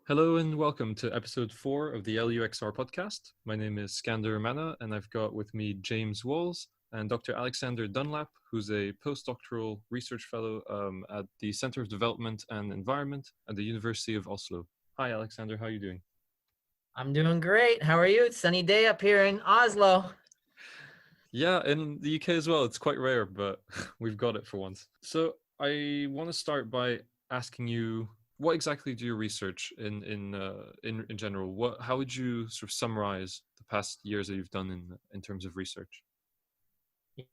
Hello and welcome to episode 4 of the LUXR podcast. My name is Skander Mana and I've got with me James Walls and Dr. Alexander Dunlap, who's a postdoctoral research fellow at the Center of Development and Environment at the University of Oslo. Hi Alexander, how are you doing? I'm doing great. How are you? It's a sunny day up here in Oslo. Yeah, in the UK as well. It's quite rare, but we've got it for once. So I want to start by asking you, what exactly do you research in general? How would you sort of summarize the past years that you've done in terms of research?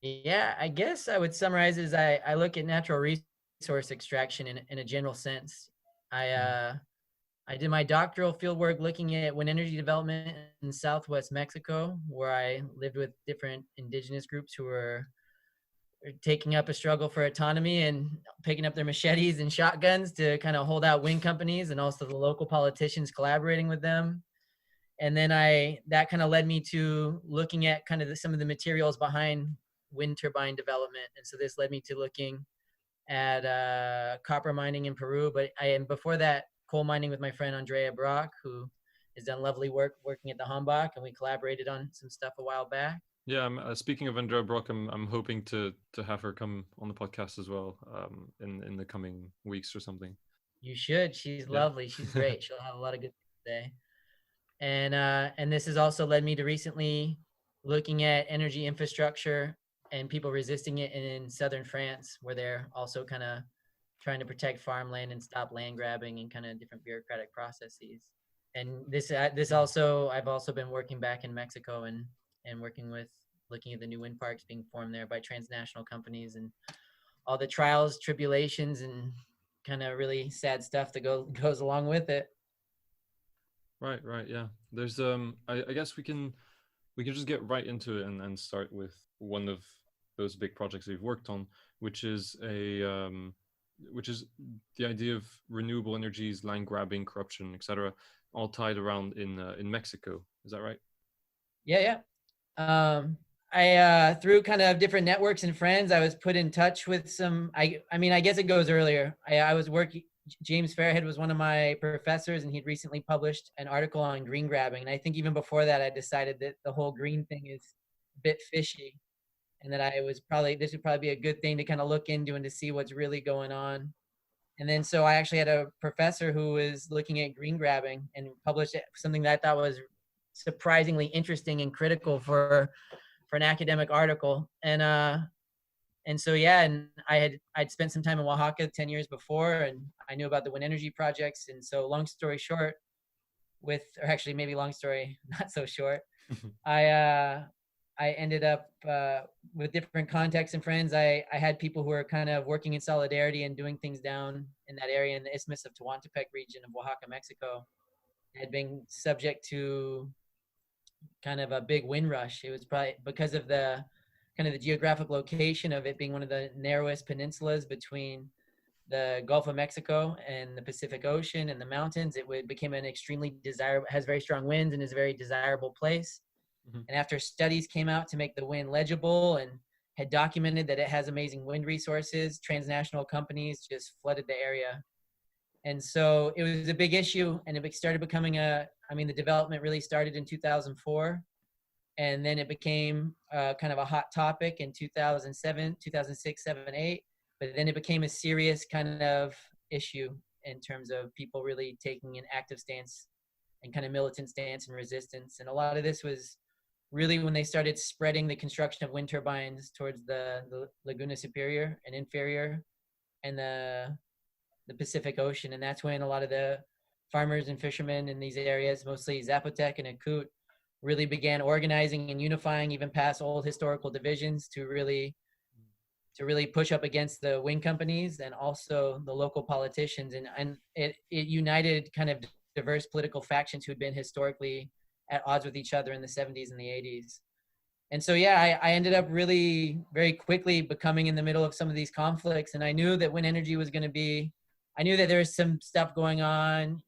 Yeah, I guess I would summarize as I look at natural resource extraction in a general sense. I did my doctoral fieldwork looking at wind energy development in Southwest Mexico, where I lived with different indigenous groups who were taking up a struggle for autonomy and picking up their machetes and shotguns to kind of hold out wind companies, and also the local politicians collaborating with them. And then that kind of led me to looking at kind of some of the materials behind wind turbine development. And so this led me to looking at copper mining in Peru. And before that, coal mining with my friend Andrea Brock, who has done lovely work working at the Hambach, and we collaborated on some stuff a while back. Yeah, speaking of Andrea Brock, I'm hoping to have her come on the podcast as well in the coming weeks or something. You should. She's lovely. She's great. She'll have a lot of good things to say. And this has also led me to recently looking at energy infrastructure and people resisting it in southern France, where they're also kind of trying to protect farmland and stop land grabbing and kind of different bureaucratic processes. And I've also been working back in Mexico and looking at the new wind parks being formed there by transnational companies and all the trials, tribulations, and kind of really sad stuff that goes along with it. Right, yeah. There's I guess we can just get right into it and start with one of those big projects we've worked on, which is the idea of renewable energies, land grabbing, corruption, etc., all tied around in Mexico. Is that right? Yeah. I through kind of different networks and friends, I was put in touch with some. I guess it goes earlier. I was working. James Fairhead was one of my professors, and he'd recently published an article on green grabbing. And I think even before that, I decided that the whole green thing is a bit fishy, and that this would probably be a good thing to kind of look into and to see what's really going on. And then so I actually had a professor who was looking at green grabbing and published something that I thought was surprisingly interesting and critical for an academic article. And so, yeah, and I'd spent some time in Oaxaca 10 years before, and I knew about the wind energy projects. And so long story short, long story not so short, I ended up with different contacts and friends. I had people who were kind of working in solidarity and doing things down in that area in the Isthmus of Tehuantepec region of Oaxaca, Mexico. Had been subject to kind of a big wind rush. It was probably because of the kind of the geographic location of it being one of the narrowest peninsulas between the Gulf of Mexico and the Pacific Ocean and the mountains. Became an extremely desirable, has very strong winds, and is a very desirable place. Mm-hmm. And after studies came out to make the wind legible and had documented that it has amazing wind resources, transnational companies just flooded the area. And so it was a big issue, and it started becoming the development really started in 2004. And then it became kind of a hot topic in 2007, 2006, 7, 8. But then it became a serious kind of issue in terms of people really taking an active stance and kind of militant stance and resistance. And a lot of this was really when they started spreading the construction of wind turbines towards the Laguna Superior and Inferior and the Pacific Ocean. And that's when a lot of the farmers and fishermen in these areas, mostly Zapotec and Akut, really began organizing and unifying even past old historical divisions to really push up against the wind companies and also the local politicians. And it united kind of diverse political factions who had been historically at odds with each other in the 70s and the 80s. And so, yeah, I ended up really very quickly becoming in the middle of some of these conflicts. And I knew that wind energy was going to be, I knew that there was some stuff going on,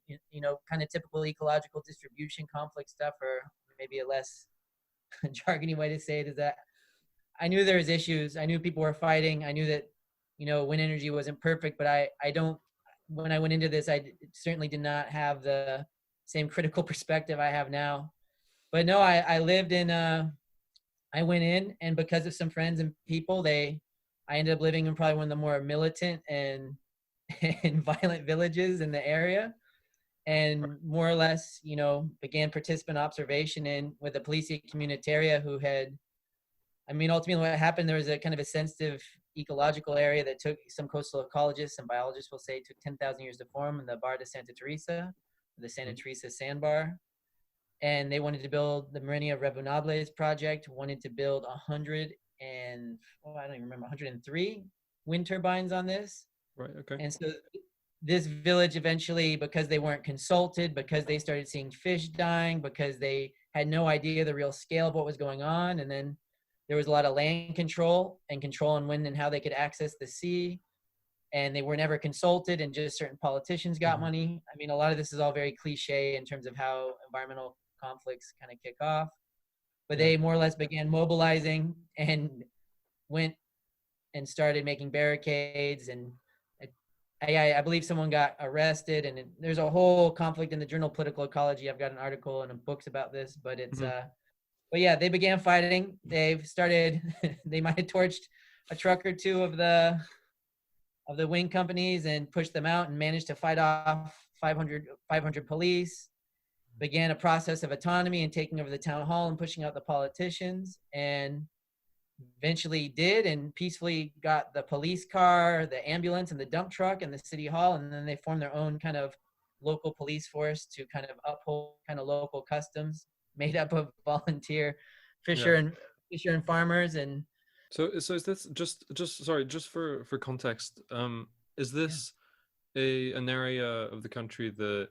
kind of typical ecological distribution conflict stuff, or maybe a less jargony way to say it is that I knew there was issues. I knew people were fighting. I knew that, wind energy wasn't perfect, but I don't when I went into this, I certainly did not have the same critical perspective I have now. But no, I lived in, I went in, and because of some friends and people, I ended up living in probably one of the more militant and and violent villages in the area, and more or less, you know, began participant observation in with the Policia Comunitaria, who had, I mean, ultimately what happened, there was a kind of a sensitive ecological area that took, some coastal ecologists and biologists will say, took 10,000 years to form, in the Bar de Santa Teresa, the Santa Teresa sandbar. And they wanted to build the Marinia Revunables project, wanted to build 100 and, oh, I don't even remember, 103 wind turbines on this. Right. Okay. And so this village eventually, because they weren't consulted, because they started seeing fish dying, because they had no idea the real scale of what was going on, and then there was a lot of land control and control on when and how they could access the sea, and they were never consulted, and just certain politicians got money. I mean, a lot of this is all very cliche in terms of how environmental conflicts kind of kick off, but they more or less began mobilizing and went and started making barricades, and I believe someone got arrested, and there's a whole conflict in the journal Political Ecology. I've got an article and books about this, but it's but yeah, they began fighting. They've started they might have torched a truck or two of the wing companies and pushed them out, and managed to fight off 500 police, began a process of autonomy and taking over the town hall and pushing out the politicians, and eventually did, and peacefully got the police car, the ambulance, and the dump truck, and the city hall. And then they formed their own kind of local police force to kind of uphold kind of local customs, made up of volunteer fisher and farmers. And so is this just sorry, just for context, is this an area of the country that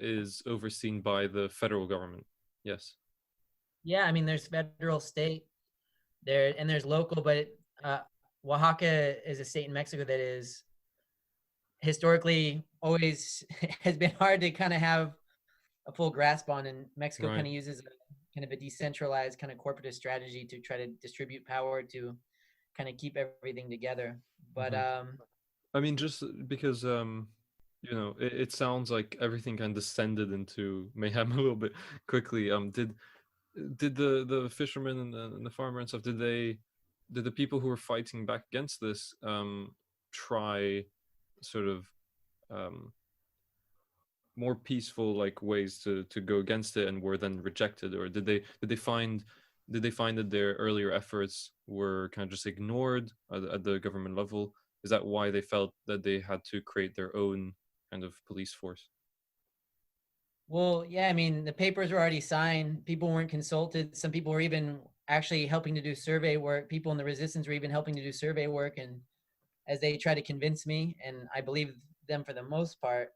is overseen by the federal government? Yes. Yeah, I mean, there's federal, state there, and there's local, but Oaxaca is a state in Mexico that is historically always has been hard to kind of have a full grasp on, and Mexico kind of uses kind of a decentralized kind of corporatist strategy to try to distribute power to kind of keep everything together. But I mean, just because you know, it sounds like everything kind of descended into mayhem a little bit quickly. Did the fishermen and the farmer and stuff, did the people who were fighting back against this try sort of more peaceful like ways to go against it, and were then rejected? Or did they find that their earlier efforts were kind of just ignored at the government level? Is that why they felt that they had to create their own kind of police force? Well, yeah, I mean, the papers were already signed. People weren't consulted. Some people were even actually helping to do survey work. People in the resistance were even helping to do survey work. And as they tried to convince me, and I believe them for the most part,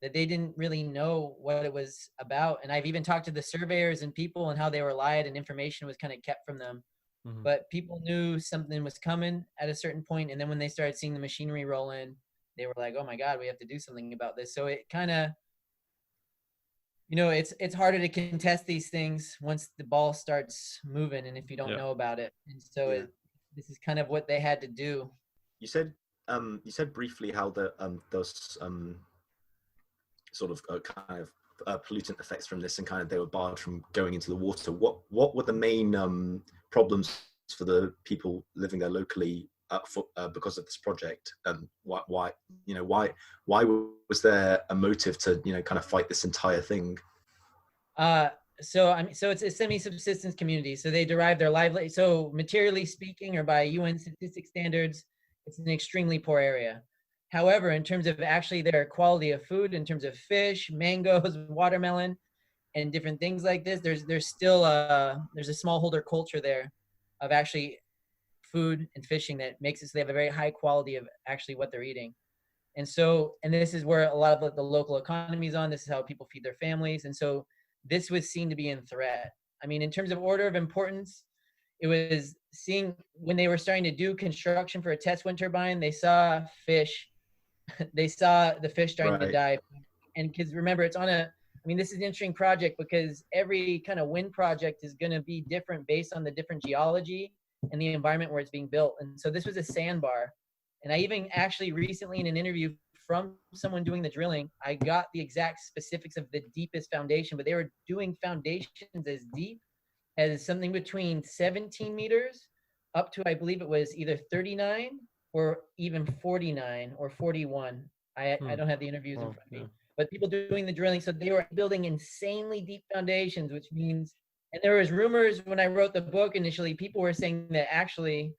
that they didn't really know what it was about. And I've even talked to the surveyors and people and how they were lied and information was kind of kept from them. But people knew something was coming at a certain point. And then when they started seeing the machinery roll in, they were like, oh my God, we have to do something about this. So it kind of, you know, it's harder to contest these things once the ball starts moving, and if you don't know about it. And so this is kind of what they had to do. You said briefly how those sort of kind of pollutant effects from this, and kind of they were barred from going into the water. What were the main problems for the people living there locally because of this project? Why was there a motive to kind of fight this entire thing? So it's a semi-subsistence community. So they derive their livelihood. So materially speaking, or by UN statistic standards, it's an extremely poor area. However, in terms of actually their quality of food, in terms of fish, mangoes, watermelon, and different things like this, there's still there's a smallholder culture there of actually food and fishing that makes it so they have a very high quality of actually what they're eating. And so, and this is where a lot of the local economy is on. This is how people feed their families. And so this was seen to be in threat. I mean, in terms of order of importance, it was seeing when they were starting to do construction for a test wind turbine, they saw fish. They saw the fish starting to die. And because remember, it's on I mean, this is an interesting project because every kind of wind project is going to be different based on the different geology and the environment where it's being built. And so this was a sandbar. And I even actually recently in an interview from someone doing the drilling. I got the exact specifics of the deepest foundation, but they were doing foundations as deep as something between 17 meters up to, I believe it was either 39 or even 49 or 41. I don't have the interviews in front of me, but people doing the drilling. So they were building insanely deep foundations, which means, and there was rumors when I wrote the book initially, people were saying that actually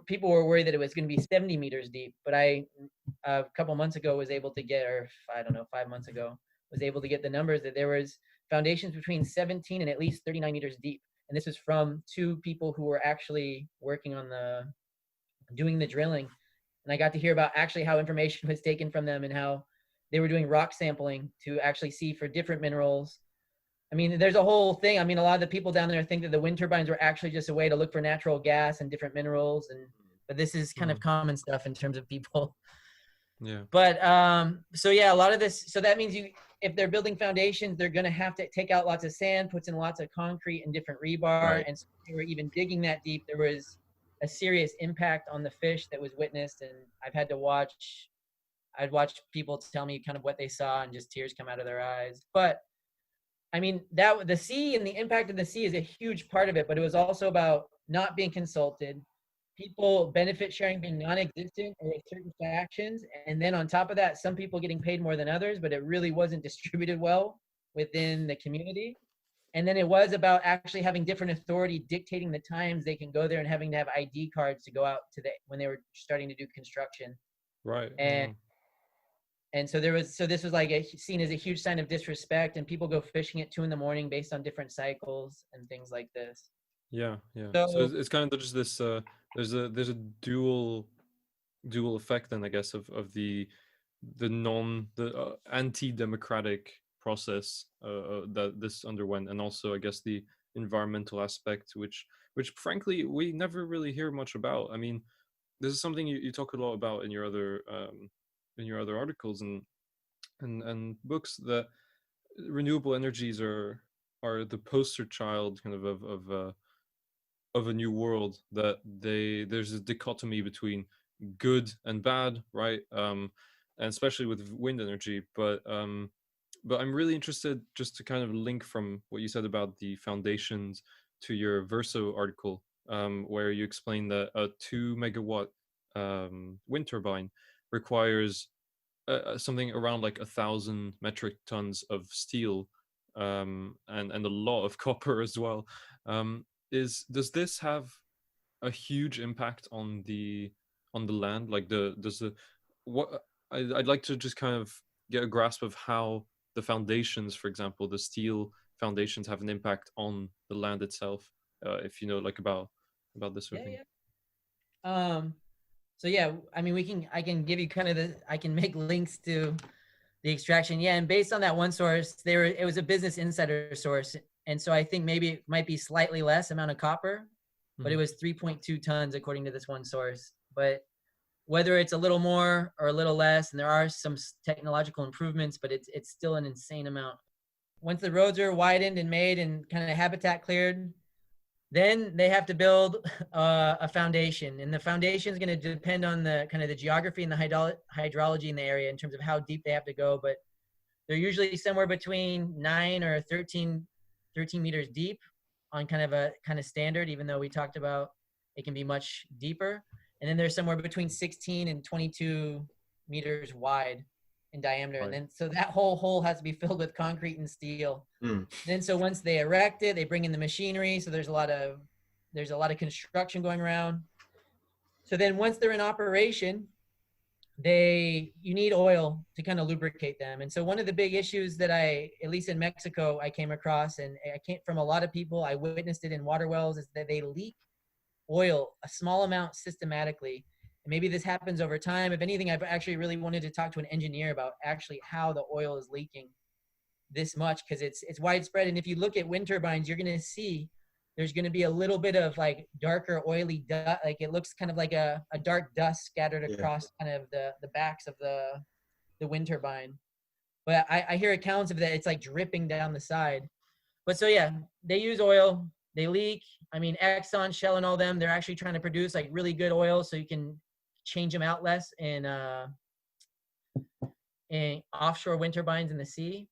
people were worried that it was going to be 70 meters deep, but I, a couple months ago was able to get, or I don't know, 5 months ago, was able to get the numbers that there was foundations between 17 and at least 39 meters deep. And this was from 2 people who were actually working on doing the drilling. And I got to hear about actually how information was taken from them and how they were doing rock sampling to actually see for different minerals. I mean, there's a whole thing. I mean, a lot of the people down there think that the wind turbines were actually just a way to look for natural gas and different minerals. But this is kind of common stuff in terms of people. Yeah. But so yeah, a lot of this, so that means if they're building foundations, they're going to have to take out lots of sand, puts in lots of concrete and different rebar. Right. And so if they were even digging that deep, there was a serious impact on the fish that was witnessed. And I'd watch people tell me kind of what they saw and just tears come out of their eyes. But I mean, the sea and the impact of the sea is a huge part of it, but it was also about not being consulted, people benefit sharing being non-existent or certain factions. And then on top of that, some people getting paid more than others, but it really wasn't distributed well within the community. And then it was about actually having different authority dictating the times they can go there and having to have ID cards to go out to when they were starting to do construction. Right. And so this was like seen as a huge sign of disrespect, and people go fishing at 2 a.m. based on different cycles and things like this. Yeah. So it's kind of just this. There's a dual effect, then, I guess, of the anti-democratic process that this underwent, and also, I guess, the environmental aspect, which frankly we never really hear much about. I mean, this is something you talk a lot about in your other articles and books, that renewable energies are the poster child kind of a new world, that there's a dichotomy between good and bad, right? And especially with wind energy, but I'm really interested just to kind of link from what you said about the foundations to your Verso article, where you explain that a 2 megawatt wind turbine requires something around like 1,000 metric tons of steel, and a lot of copper as well. Does this have a huge impact on the land? Like I'd like to just kind of get a grasp of how the foundations, for example, the steel foundations, have an impact on the land itself. If you know, like about this sort of thing. Yeah. So yeah, I mean, I can give you kind of I can make links to the extraction. Yeah, and based on that one source, it was a Business Insider source, and so I think maybe it might be slightly less amount of copper, but it was 3.2 tons according to this one source. But whether it's a little more or a little less, and there are some technological improvements, but it's still an insane amount. Once the roads are widened and made and kind of habitat cleared, then they have to build a foundation, and the foundation is going to depend on the kind of the geography and the hydrology in the area in terms of how deep they have to go. But they're usually somewhere between 9 or 13 meters deep on kind of standard, even though we talked about it can be much deeper. And then there's somewhere between 16 and 22 meters wide in diameter. Right. And then so that whole hole has to be filled with concrete and steel. Then so once they erect it, they bring in the machinery. So there's a lot of construction going around. So then once they're in operation, you need oil to kind of lubricate them. And so one of the big issues that at least in Mexico, I came across, and I came from a lot of people, I witnessed it in water wells, is that they leak oil a small amount systematically. And maybe this happens over time. If anything, I've actually really wanted to talk to an engineer about actually how the oil is leaking this much, because it's widespread. And if you look at wind turbines, you're going to see there's going to be a little bit of like darker oily dust, like it looks kind of like a dark dust scattered across kind of the backs of the wind turbine. But I hear accounts of that, it's like dripping down the side. But so yeah, they use oil, they leak. I mean, Exxon, Shell, and all them, they're actually trying to produce like really good oil so you can change them out less in in offshore wind turbines in the sea.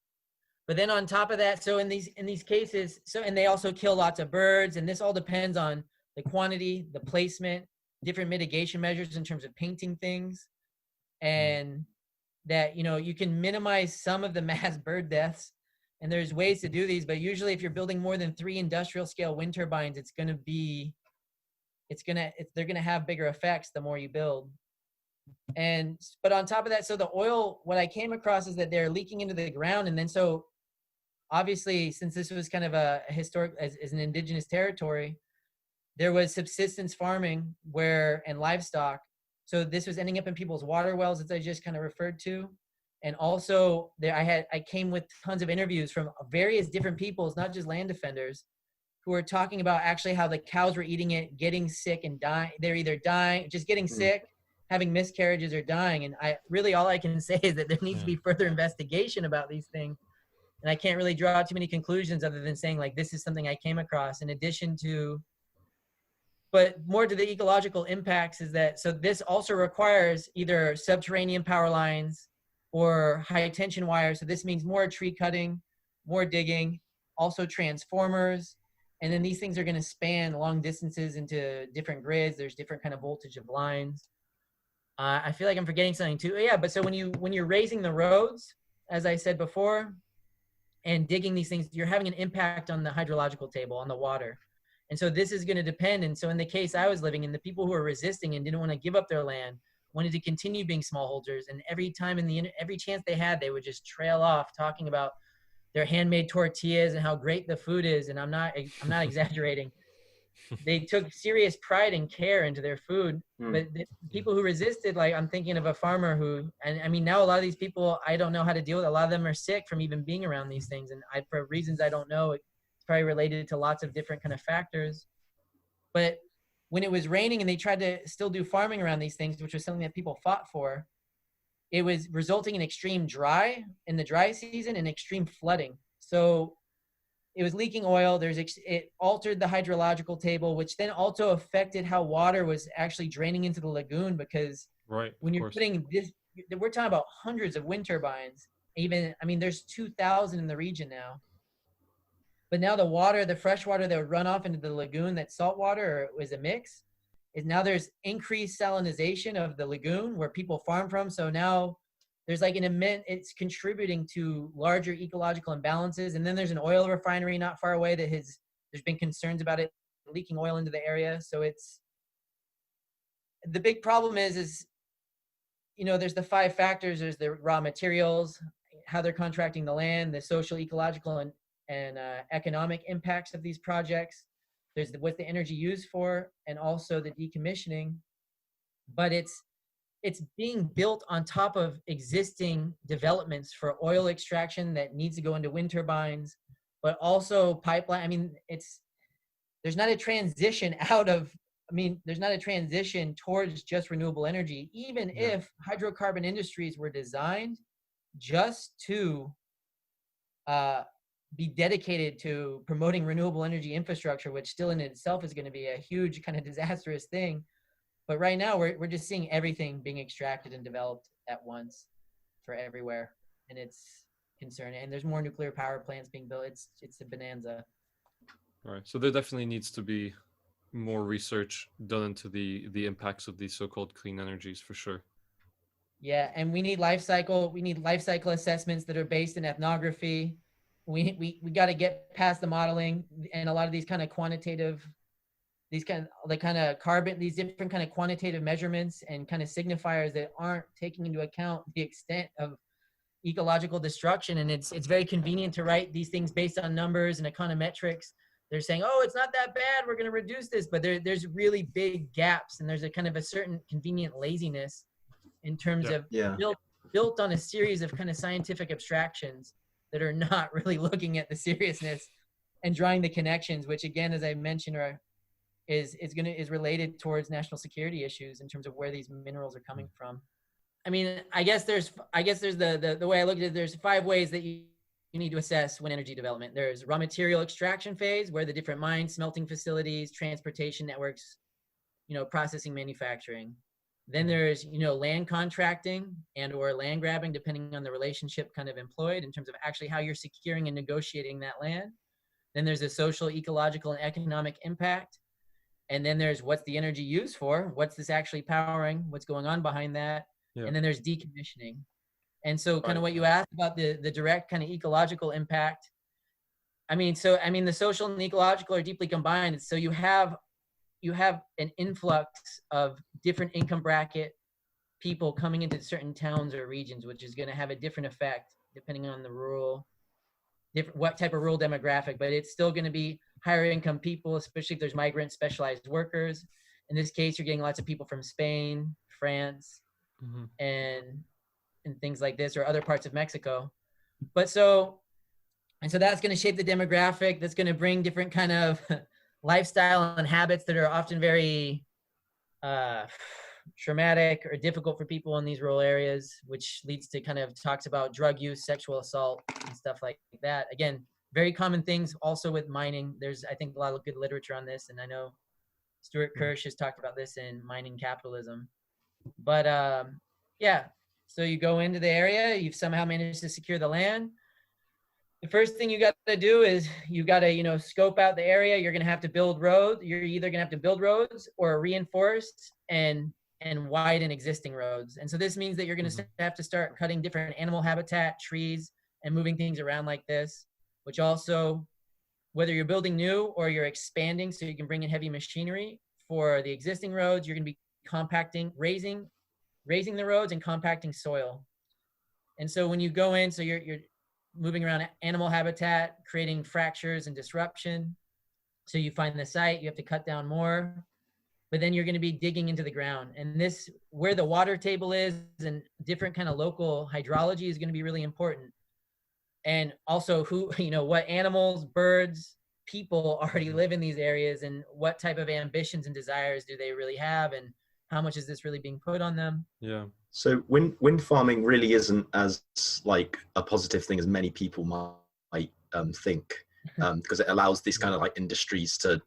But then on top of that, so in these cases, and they also kill lots of birds, and this all depends on the quantity, the placement, different mitigation measures in terms of painting things, and that, you know, you can minimize some of the mass bird deaths, and there's ways to do these, but usually if you're building more than 3 industrial scale wind turbines, they're gonna have bigger effects the more you build. But on top of that, so the oil, what I came across is that they're leaking into the ground, and then so obviously, since this was kind of a historic, as an indigenous territory, there was subsistence farming and livestock. So this was ending up in people's water wells, as I just kind of referred to. And also I came with tons of interviews from various different peoples, not just land defenders, who were talking about actually how the cows were eating it, getting sick and dying. They're either dying, just getting sick, having miscarriages, or dying. And all I can say is that there needs to be further investigation about these things. And I can't really draw too many conclusions other than saying, like, this is something I came across in addition to, but more to the ecological impacts is that, so this also requires either subterranean power lines or high tension wires. So this means more tree cutting, more digging, also transformers. And then these things are going to span long distances into different grids. There's different kind of voltage of lines. I feel like I'm forgetting something too. Yeah, but so when you're raising the roads, as I said before, and digging these things, you're having an impact on the hydrological table, on the water. And so this is going to depend. And so in the case I was living in, the people who were resisting and didn't want to give up their land wanted to continue being smallholders. And every time every chance they had, they would just trail off talking about their handmade tortillas and how great the food is. And I'm not exaggerating. They took serious pride and care into their food. But the people who resisted, like, I'm thinking of a farmer who, and I mean, now a lot of these people, I don't know how to deal with. A lot of them are sick from even being around these things. And for reasons I don't know, it's probably related to lots of different kind of factors. But when it was raining and they tried to still do farming around these things, which was something that people fought for, it was resulting in extreme dry in the dry season and extreme flooding. So it was leaking oil. It altered the hydrological table, which then also affected how water was actually draining into the lagoon. Because when you're putting this, we're talking about hundreds of wind turbines. Even, I mean, there's 2,000 in the region now. But now the fresh water that would run off into the lagoon, that salt water, or was a mix, is now there's increased salinization of the lagoon where people farm from. So now there's like it's contributing to larger ecological imbalances. And then there's an oil refinery not far away there's been concerns about it leaking oil into the area. So the big problem is, you know, there's the 5 factors. There's the raw materials, how they're contracting the land, the social, ecological, and economic impacts of these projects. There's what the energy used for, and also the decommissioning. But it's being built on top of existing developments for oil extraction that needs to go into wind turbines, but also pipeline. I mean, there's not a transition towards just renewable energy, even if hydrocarbon industries were designed just to be dedicated to promoting renewable energy infrastructure, which still in itself is going to be a huge kind of disastrous thing. But right now we're just seeing everything being extracted and developed at once for everywhere. And it's concerning. And there's more nuclear power plants being built. It's a bonanza. All right. So there definitely needs to be more research done into the impacts of these so-called clean energies, for sure. Yeah, and we need life cycle assessments that are based in ethnography. We got to get past the modeling and a lot of these kind of quantitative, these different kind of quantitative measurements and kind of signifiers that aren't taking into account the extent of ecological destruction. And it's very convenient to write these things based on numbers and econometrics. They're saying, oh, it's not that bad, we're going to reduce this, but there's really big gaps, and there's a kind of a certain convenient laziness in terms of built on a series of kind of scientific abstractions that are not really looking at the seriousness and drawing the connections, which again, as I mentioned, is related towards national security issues in terms of where these minerals are coming from. I mean, I guess there's the way I look at it, there's 5 ways that you need to assess wind energy development. There's raw material extraction phase, where the different mines, smelting facilities, transportation networks, processing, manufacturing. Then there's, you know, land contracting and or land grabbing, depending on the relationship kind of employed in terms of actually how you're securing and negotiating that land. Then there's the social, ecological, and economic impact. And then there's what's the energy used for? What's this actually powering? What's going on behind that? Yeah. And then there's decommissioning. And so kind of Right. what you asked about the direct kind of ecological impact. I mean, the social and ecological are deeply combined. So you have an influx of different income bracket people coming into certain towns or regions, which is going to have a different effect depending on the what type of rural demographic, but it's still going to be higher income people, especially if there's migrant specialized workers. In this case, you're getting lots of people from Spain, France, Mm-hmm. and things like this, or other parts of Mexico. But so that's going to shape the demographic. That's going to bring different kind of lifestyle and habits that are often very traumatic or difficult for people in these rural areas, which leads to kind of talks about drug use, sexual assault, and stuff like that. Again, very common things also with mining. There's, I think, a lot of good literature on this, and I know Stuart Kirsch has talked about this in Mining Capitalism. But yeah, so you go into the area, you've somehow managed to secure the land. The first thing you got to do is you got to, you know, scope out the area. You're going to have to build roads. You're either going to have to build roads or reinforce and widen existing roads. And so this means that you're going to have to start cutting different animal habitat, trees, and moving things around like this, which also, whether you're building new or you're expanding so you can bring in heavy machinery for the existing roads, you're going to be compacting, raising the roads and compacting soil. And so when you go in, so you're moving around animal habitat, creating fractures and disruption. So you find the site, you have to cut down more, but then you're going to be digging into the ground. And this, where the water table is and different kind of local hydrology is going to be really important. And also who, you know, what animals, birds, people already live in these areas, and what type of ambitions and desires do they really have, and how much is this really being put on them? Yeah. So wind farming really isn't as like a positive thing as many people might think, because it allows these kind of like industries to,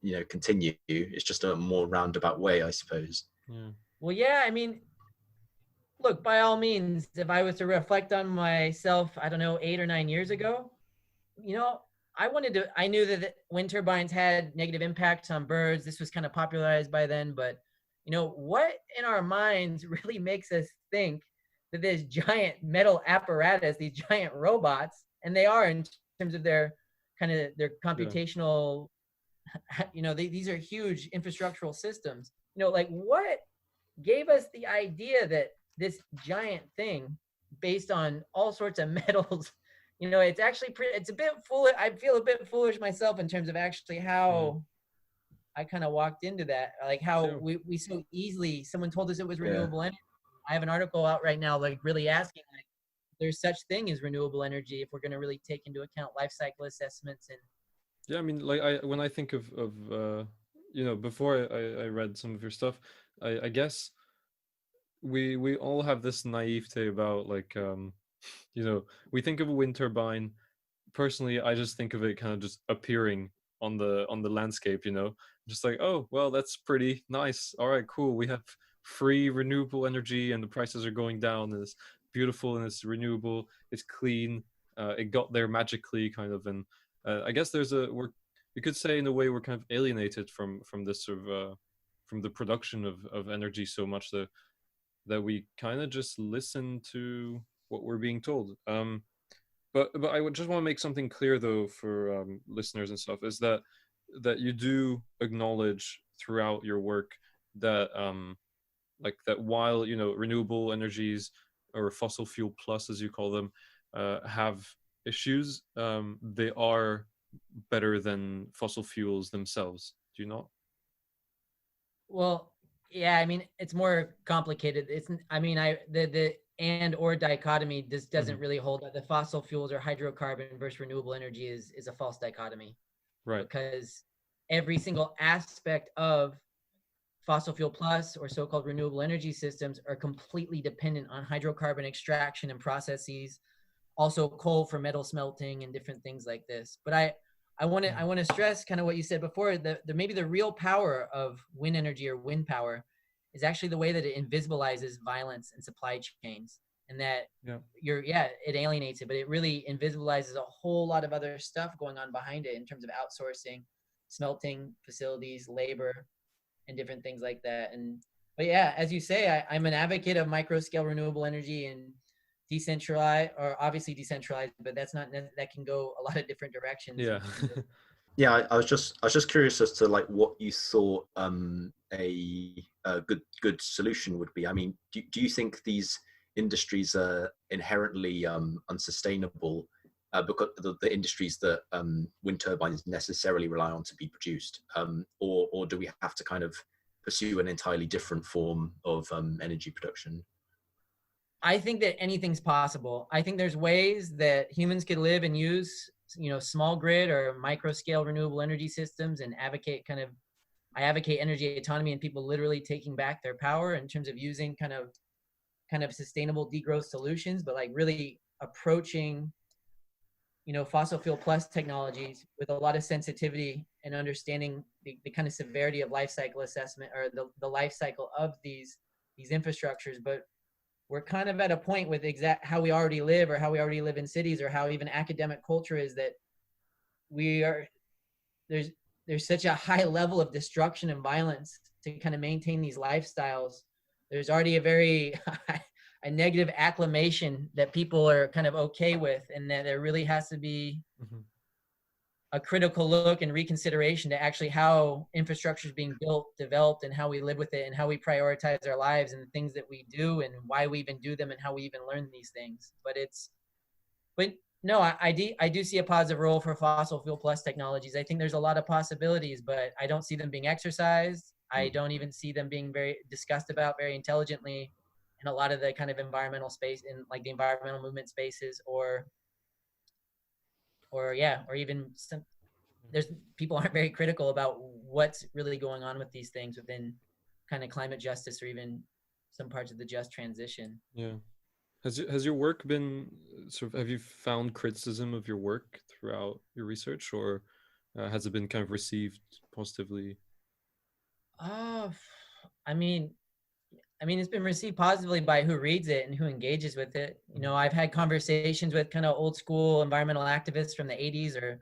you know, continue. It's just a more roundabout way, I suppose. Yeah. Well, yeah, I mean, look, by all means, if I was to reflect on myself, I don't know, 8 or 9 years ago, you know, I knew that wind turbines had negative impacts on birds. This was kind of popularized by then, but you know, what in our minds really makes us think that this giant metal apparatus, these giant robots, and they are in terms of their kind of their computational, you know, these are huge infrastructural systems. You know, like what gave us the idea that this giant thing based on all sorts of metals, you know, it's actually it's a bit foolish. I feel a bit foolish myself in terms of actually how I kind of walked into that, like how we so easily, someone told us it was renewable energy. I have an article out right now, like really asking, like, there's such thing as renewable energy if we're going to really take into account life cycle assessments. And yeah, I mean, like when I think of you know, before I read some of your stuff, I guess we all have this naivete about like you know, we think of a wind turbine. Personally, I just think of it kind of just appearing on the landscape, you know, just like, oh well, that's pretty nice, all right, cool, we have free renewable energy and the prices are going down, and it's beautiful and it's renewable, it's clean, it got there magically kind of. And I guess you could say in a way we're kind of alienated from this sort of from the production of energy so much that we kind of just listen to what we're being told. But I would just want to make something clear though for listeners and stuff, is that you do acknowledge throughout your work that like that while, you know, renewable energies or fossil fuel plus as you call them have issues, they are better than fossil fuels themselves. Do you not? Well, yeah, I mean, it's more complicated. The and or dichotomy doesn't really hold. The fossil fuels or hydrocarbon versus renewable energy is a false dichotomy, right? Because every single aspect of fossil fuel plus or so-called renewable energy systems are completely dependent on hydrocarbon extraction and processes, also coal for metal smelting and different things like this. But I want to stress kind of what you said before, that maybe the real power of wind energy or wind power is actually the way that it invisibilizes violence and supply chains, and that it alienates it, but it really invisibilizes a whole lot of other stuff going on behind it in terms of outsourcing, smelting facilities, labor, and different things like that. But yeah, as you say, I'm an advocate of micro scale renewable energy and decentralized, or obviously decentralized, but that's not, that can go a lot of different directions. Yeah. Yeah, I was just curious as to like what you thought a good solution would be. I mean, do you think these industries are inherently unsustainable because the industries that wind turbines necessarily rely on to be produced, or do we have to kind of pursue an entirely different form of energy production? I think that anything's possible. I think there's ways that humans could live and use, small grid or micro scale renewable energy systems, and I advocate energy autonomy and people literally taking back their power in terms of using kind of sustainable degrowth solutions, but like really approaching, fossil fuel plus technologies with a lot of sensitivity and understanding the kind of severity of life cycle assessment, or the life cycle of these infrastructures. But we're kind of at a point with how we already live, or how we already live in cities, or how even academic culture is, that there's such a high level of destruction and violence to kind of maintain these lifestyles. There's already a very a negative acclimation that people are kind of okay with, and that there really has to be a critical look and reconsideration to actually how infrastructure is being built, developed, and how we live with it, and how we prioritize our lives and the things that we do, and why we even do them, and how we even learn these things. But no, I do see a positive role for fossil fuel plus technologies. I think there's a lot of possibilities, but I don't see them being exercised. I don't even see them being very discussed about very intelligently in a lot of the kind of environmental space, in like the environmental movement spaces, or even there's people aren't very critical about what's really going on with these things within kind of climate justice, or even some parts of the just transition. Yeah. Has your work been have you found criticism of your work throughout your research, or has it been kind of received positively? I mean, it's been received positively by who reads it and who engages with it. I've had conversations with kind of old school environmental activists from the 80s or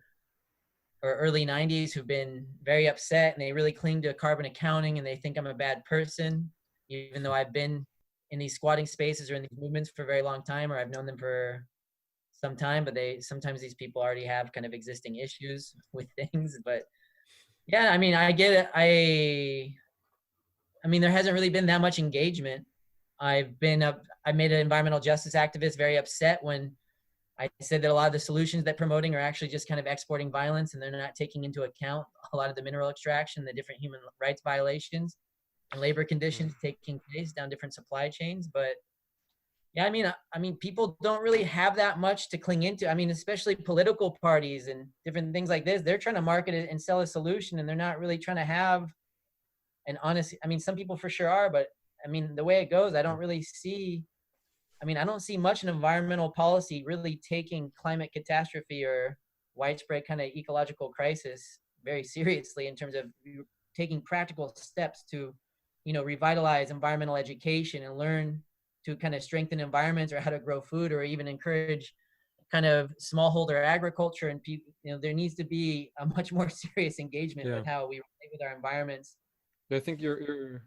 early 90s who've been very upset, and they really cling to carbon accounting, and they think I'm a bad person, even though I've been in these squatting spaces or in these movements for a very long time, or I've known them for some time, but sometimes these people already have kind of existing issues with things. But yeah, I mean, I get it. I mean, there hasn't really been that much engagement. I made an environmental justice activist very upset when I said that a lot of the solutions that promoting are actually just kind of exporting violence, and they're not taking into account a lot of the mineral extraction, the different human rights violations and labor conditions taking place down different supply chains. But yeah, I mean, people don't really have that much to cling into. I mean, especially political parties and different things like this, they're trying to market it and sell a solution, and they're not really trying to have an honest, I mean, some people for sure are, but I mean, the way it goes, I don't see much in environmental policy really taking climate catastrophe or widespread kind of ecological crisis very seriously in terms of taking practical steps to, revitalize environmental education and learn to kind of strengthen environments, or how to grow food, or even encourage kind of smallholder agriculture. And people, there needs to be a much more serious engagement with how we relate with our environments. I think your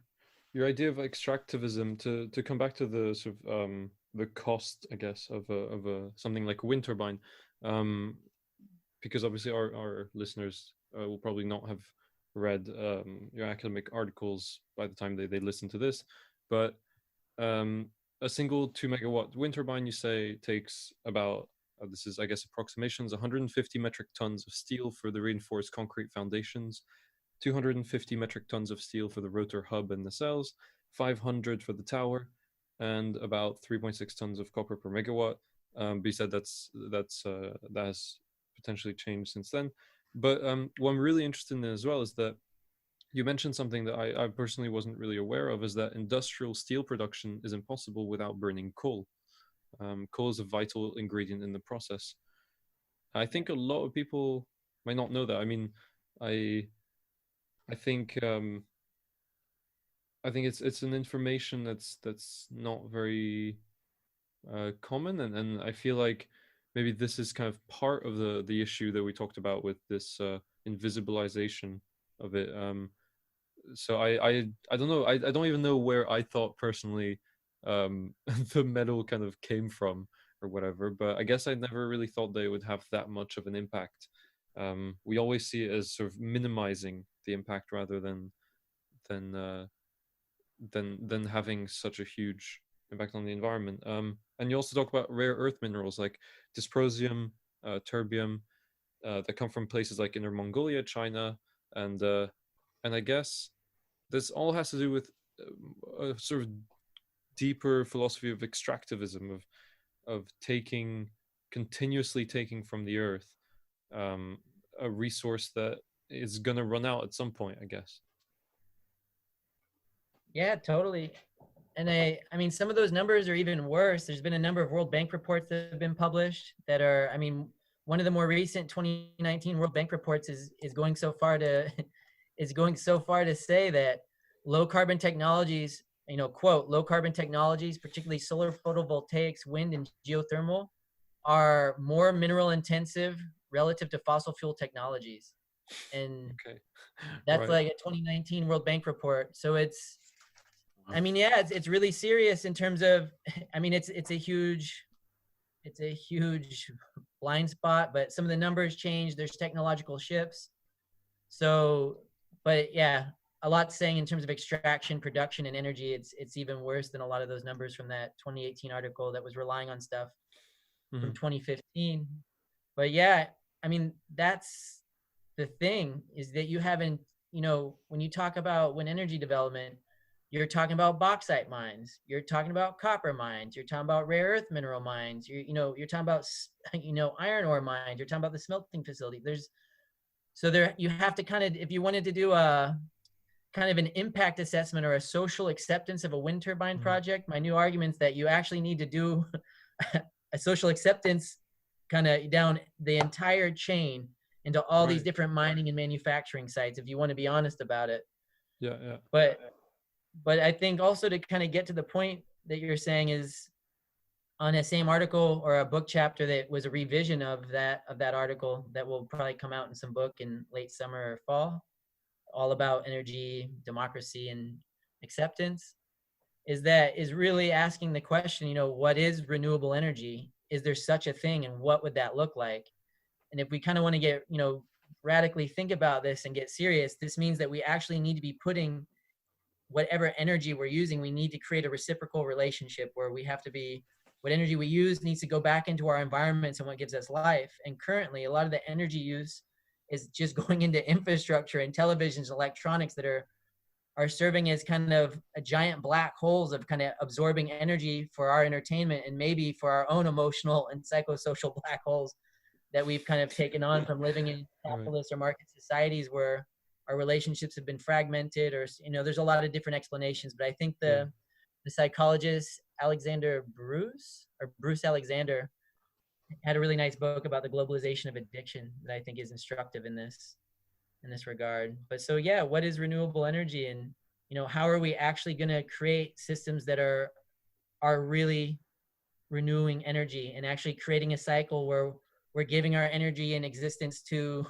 idea of extractivism, to come back to the sort of the cost, I guess, of a something like a wind turbine, because obviously our listeners will probably not have read your academic articles by the time they listen to this, but a single 2 megawatt wind turbine, you say, takes about this is, I guess, approximations, 150 metric tons of steel for the reinforced concrete foundations, 250 metric tons of steel for the rotor hub and nacelles, 500 for the tower, and about 3.6 tons of copper per megawatt. But you said that has potentially changed since then. But what I'm really interested in as well is that you mentioned something that I personally wasn't really aware of, is that industrial steel production is impossible without burning coal. Coal is a vital ingredient in the process. I think a lot of people might not know that. I mean, I think I think it's an information that's not very common, and I feel like maybe this is kind of part of the issue that we talked about with this invisibilization of it. So I don't know. I don't even know where I thought personally the medal kind of came from or whatever, but I guess I never really thought they would have that much of an impact. We always see it as sort of minimizing the impact rather than uh, than having such a huge impact on the environment. And you also talk about rare earth minerals like dysprosium, terbium, that come from places like Inner Mongolia, China, and uh, and I guess this all has to do with a sort of deeper philosophy of extractivism, of taking continuously taking from the earth, um, a resource that is going to run out at some point, I guess. Yeah, totally. And I mean, some of those numbers are even worse. There's been a number of World Bank reports that have been published that are, I mean, one of the more recent 2019 World Bank reports is going so far to is going so far to say that low carbon technologies, you know, quote, low carbon technologies, particularly solar photovoltaics, wind, and geothermal, are more mineral intensive relative to fossil fuel technologies. And Okay. that's Right. like a 2019 World Bank report. So it's, I mean, yeah, it's really serious in terms of, I mean, it's a huge blind spot, but some of the numbers change. There's technological shifts. So, but yeah, a lot saying in terms of extraction, production, and energy. It's even worse than a lot of those numbers from that 2018 article that was relying on stuff from 2015. But yeah, I mean, that's the thing, is that you haven't, you know, when you talk about wind energy development, you're talking about bauxite mines, you're talking about copper mines, you're talking about rare earth mineral mines, you're talking about, you know, iron ore mines, you're talking about the smelting facility. There you have to kind of, if you wanted to do a kind of an impact assessment or a social acceptance of a wind turbine project, my new argument is that you actually need to do a social acceptance kind of down the entire chain into all these different mining and manufacturing sites, if you want to be honest about it. Yeah. But I think also to kind of get to the point that you're saying is, on a same article or a book chapter that was a revision of that article that will probably come out in some book in late summer or fall, all about energy, democracy, and acceptance, is really asking the question, you know, what is renewable energy? Is there such a thing, and what would that look like? And if we kind of want to get, you know, radically think about this and get serious, this means that we actually need to be putting whatever energy we're using, we need to create a reciprocal relationship where we have to be, what energy we use needs to go back into our environments and what gives us life. And currently, a lot of the energy use is just going into infrastructure and televisions, electronics that are serving as kind of a giant black holes of kind of absorbing energy for our entertainment and maybe for our own emotional and psychosocial black holes that we've kind of taken on from living in capitalist or market societies where our relationships have been fragmented, or, you know, there's a lot of different explanations. But I think the psychologist Bruce Alexander had a really nice book about the globalization of addiction that I think is instructive in this regard. But so yeah, what is renewable energy, and, you know, how are we actually going to create systems that are really renewing energy and actually creating a cycle where we're giving our energy and existence to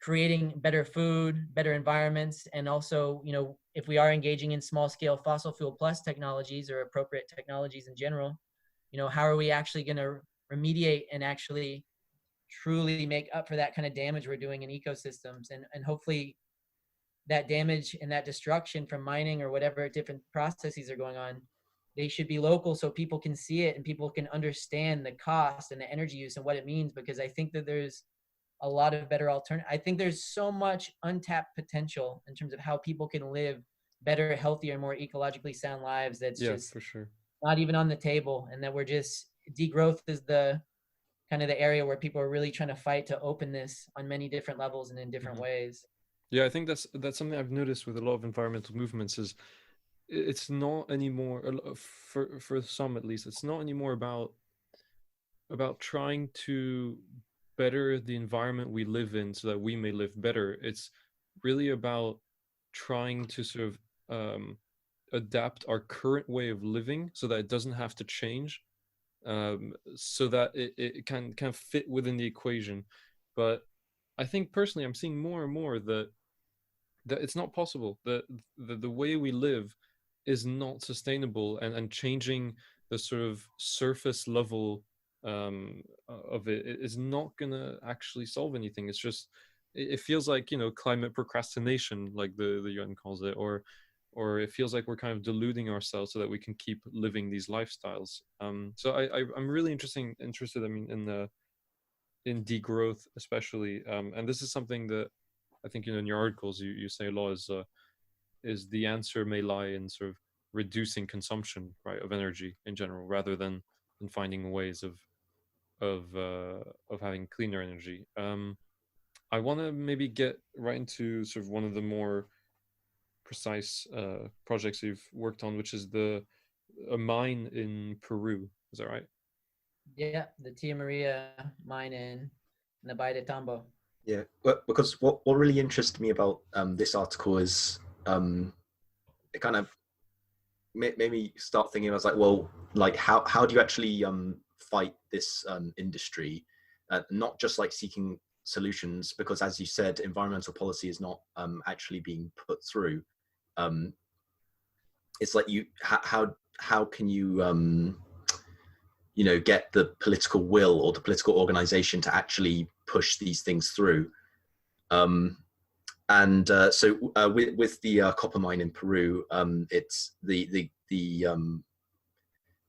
creating better food, better environments, and also, you know, if we are engaging in small scale fossil fuel plus technologies or appropriate technologies in general, you know, how are we actually going to remediate and actually truly make up for that kind of damage we're doing in ecosystems, and hopefully that damage and that destruction from mining or whatever different processes are going on, they should be local so people can see it and people can understand the cost and the energy use and what it means. Because I think that there's a lot of better I think there's so much untapped potential in terms of how people can live better, healthier, more ecologically sound lives that's just for sure not even on the table. And that we're just, degrowth is the kind of the area where people are really trying to fight to open this on many different levels and in different ways. Yeah, I think that's something I've noticed with a lot of environmental movements is it's not anymore, for some at least, it's not anymore about trying to better the environment we live in so that we may live better. It's really about trying to sort of adapt our current way of living so that it doesn't have to change, so that it can fit within the equation. But I think personally, I'm seeing more and more that it's not possible. That the way we live is not sustainable, and changing the sort of surface level of it is not gonna actually solve anything. It's just it feels like, you know, climate procrastination, like the UN calls it, or it feels like we're kind of deluding ourselves so that we can keep living these lifestyles. So I'm really interested. I mean, in degrowth especially, and this is something that I think, you know, in your articles you say a lot is the answer may lie in sort of reducing consumption, right, of energy in general, rather than finding ways of having cleaner energy. I want to maybe get right into sort of one of the more precise projects you've worked on, which is a mine in Peru. Is that right? Yeah, the Tia Maria mine in the Bay de Tambo. Yeah, but because what really interested me about this article is it kind of made me start thinking. I was like, well, like how do you actually fight this industry, not just like seeking solutions, because as you said, environmental policy is not actually being put through. It's like how can you you know, get the political will or the political organization to actually push these things through. So with the copper mine in Peru, it's the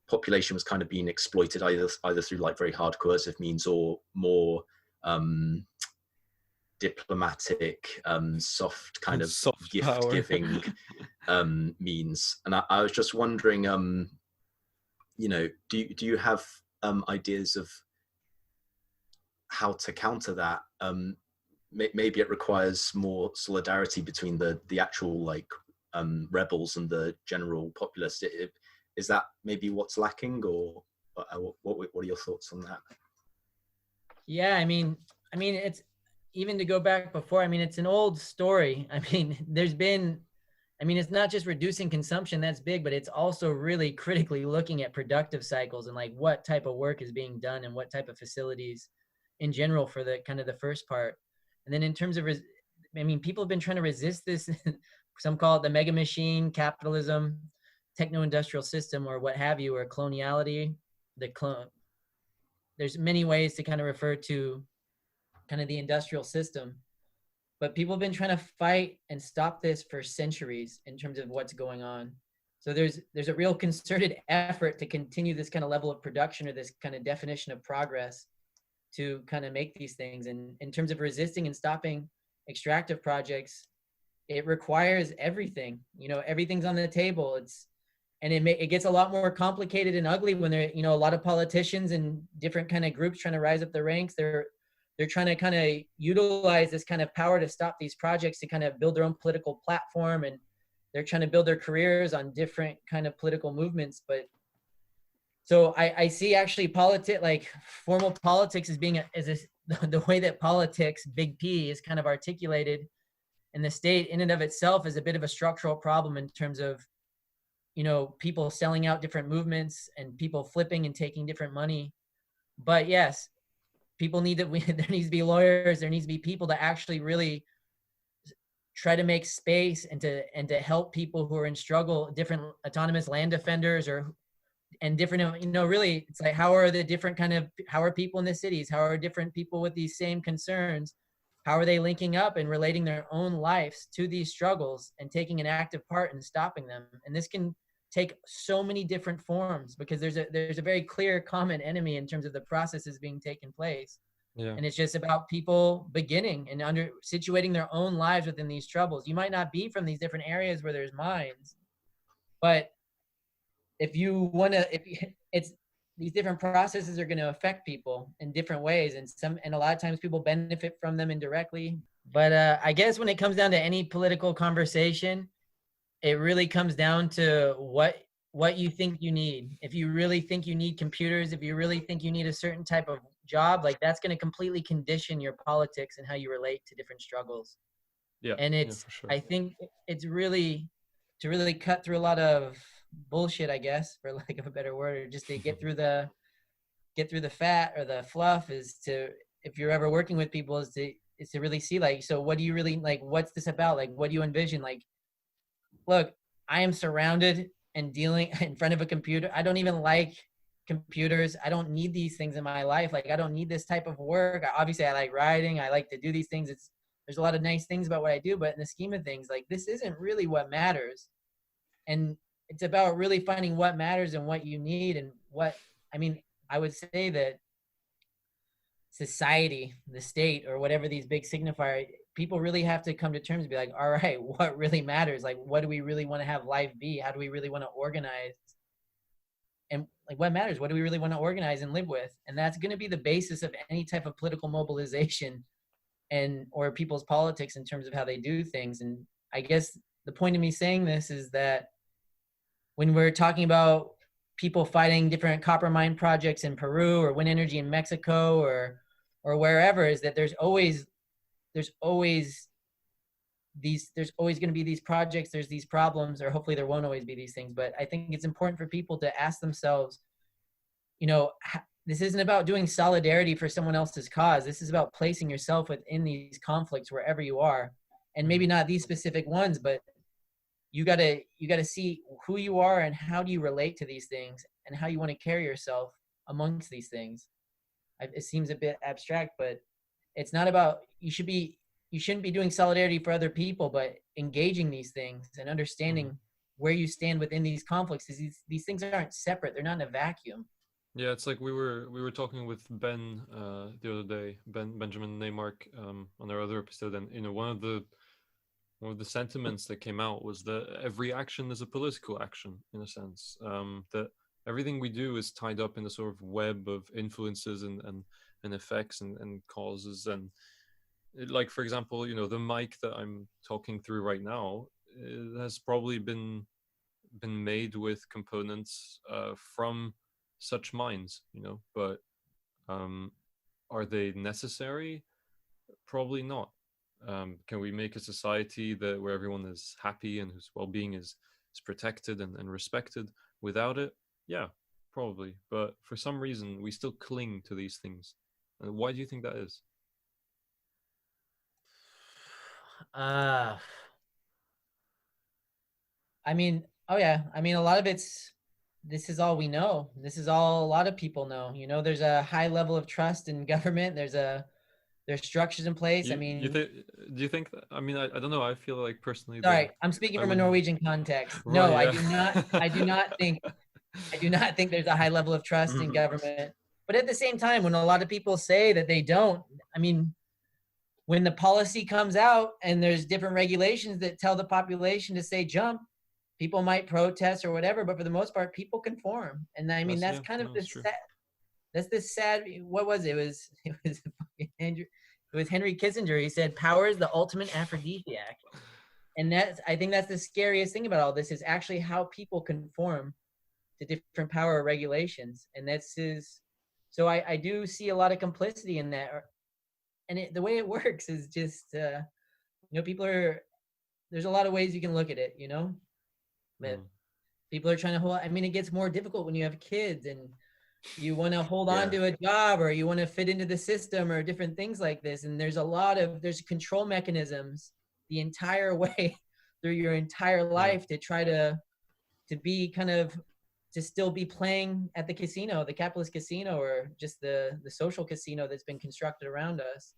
population was kind of being exploited either through like very hard coercive means or more diplomatic, soft kind of soft gift giving means. And I was just wondering, you know, do you have ideas of how to counter that? Maybe it requires more solidarity between the actual like rebels and the general populace. Is that maybe what's lacking, or what are your thoughts on that? Yeah, I mean, it's, even to go back before, I mean, it's an old story. I mean, it's not just reducing consumption, that's big, but it's also really critically looking at productive cycles and like what type of work is being done and what type of facilities in general for the kind of the first part. And then in terms of, people have been trying to resist this. Some call it the mega machine, capitalism, techno-industrial system, or what have you, or coloniality. There's many ways to kind of refer to kind of the industrial system, but people have been trying to fight and stop this for centuries in terms of what's going on. So there's a real concerted effort to continue this kind of level of production, or this kind of definition of progress, to kind of make these things. And in terms of resisting and stopping extractive projects, it requires everything. You know, everything's on the table. It gets a lot more complicated and ugly when there, you know, a lot of politicians and different kind of groups trying to rise up the ranks. They're trying to kind of utilize this kind of power to stop these projects, to kind of build their own political platform, and they're trying to build their careers on different kind of political movements. But so I see actually formal politics as being the way that politics, big P, is kind of articulated in the state in and of itself is a bit of a structural problem in terms of, you know, people selling out different movements and people flipping and taking different money. But yes, there needs to be lawyers, there needs to be people to actually really try to make space and to help people who are in struggle, different autonomous land defenders, and different, you know, really, it's like, how are people in the cities, how are different people with these same concerns, how are they linking up and relating their own lives to these struggles and taking an active part in stopping them? And this can take so many different forms, because there's a very clear common enemy in terms of the processes being taken place. Yeah. And it's just about people beginning and situating their own lives within these troubles. You might not be from these different areas where there's mines, but if you want to, these different processes are going to affect people in different ways, and a lot of times people benefit from them indirectly. But I guess when it comes down to any political conversation, it really comes down to what you think you need. If you really think you need computers, if you really think you need a certain type of job, like that's going to completely condition your politics and how you relate to different struggles. Yeah. And for sure. I think it's really to really cut through a lot of bullshit, I guess, for lack of a better word, or just to get through the fat or the fluff, is to, if you're ever working with people, is to really see, like, so what do you really like, what's this about, like, what do you envision? Like, look, I am surrounded and dealing in front of a computer. I don't even like computers. I don't need these things in my life. Like, I don't need this type of work. Obviously I like writing, I like to do these things. There's a lot of nice things about what I do, but in the scheme of things, like, this isn't really what matters. And it's about really finding what matters and what you need. And what, I mean, I would say that society, the state, or whatever these big signifier, people really have to come to terms and be like, all right, what really matters? Like, what do we really want to have life be? How do we really want to organize? And like, what matters? What do we really want to organize and live with? And that's going to be the basis of any type of political mobilization and or people's politics in terms of how they do things. And I guess the point of me saying this is that when we're talking about people fighting different copper mine projects in Peru or wind energy in Mexico or wherever, is that there's always going to be these projects, there's these problems, or hopefully there won't always be these things. But I think it's important for people to ask themselves, you know, this isn't about doing solidarity for someone else's cause. This is about placing yourself within these conflicts wherever you are. And maybe not these specific ones, but you gotta see who you are and how do you relate to these things and how you want to carry yourself amongst these things. It seems a bit abstract, but it's not about, you shouldn't be doing solidarity for other people, but engaging these things and understanding where you stand within these conflicts. These things aren't separate. They're not in a vacuum. Yeah, it's like we were talking with Ben the other day, Benjamin Neymark, on our other episode, and you know, one of the sentiments that came out was that every action is a political action, in a sense. That everything we do is tied up in a sort of web of influences and effects and causes. And like, for example, you know, the mic that I'm talking through right now, it has probably been made with components from such mines, you know, but are they necessary? Probably not. Can we make a society where everyone is happy and whose well-being is protected and respected without it? Yeah, probably. But for some reason, we still cling to these things. And why do you think that is? I mean, oh yeah. I mean, a lot of this is all we know. This is all a lot of people know. You know, there's a high level of trust in government. There's structures in place. Do you think that, I mean, I don't know. I feel like personally. Sorry, I'm speaking from a Norwegian context. Right, no, yeah. I do not think there's a high level of trust in government. But at the same time, when a lot of people say that they don't, I mean, when the policy comes out and there's different regulations that tell the population to say jump, people might protest or whatever, but for the most part, people conform. And I mean, that's kind of the sad, that's the sad, what was it? It was Henry Kissinger. He said, power is the ultimate aphrodisiac. And I think that's the scariest thing about all this, is actually how people conform to different power regulations. And so I do see a lot of complicity in that. And the way it works is just, you know, there's a lot of ways you can look at it, you know, but people are trying to hold, I mean, it gets more difficult when you have kids and you want to hold on to a job, or you want to fit into the system, or different things like this. And there's control mechanisms the entire way through your entire life to try to be kind of, to still be playing at the casino, the capitalist casino, or just the social casino that's been constructed around us.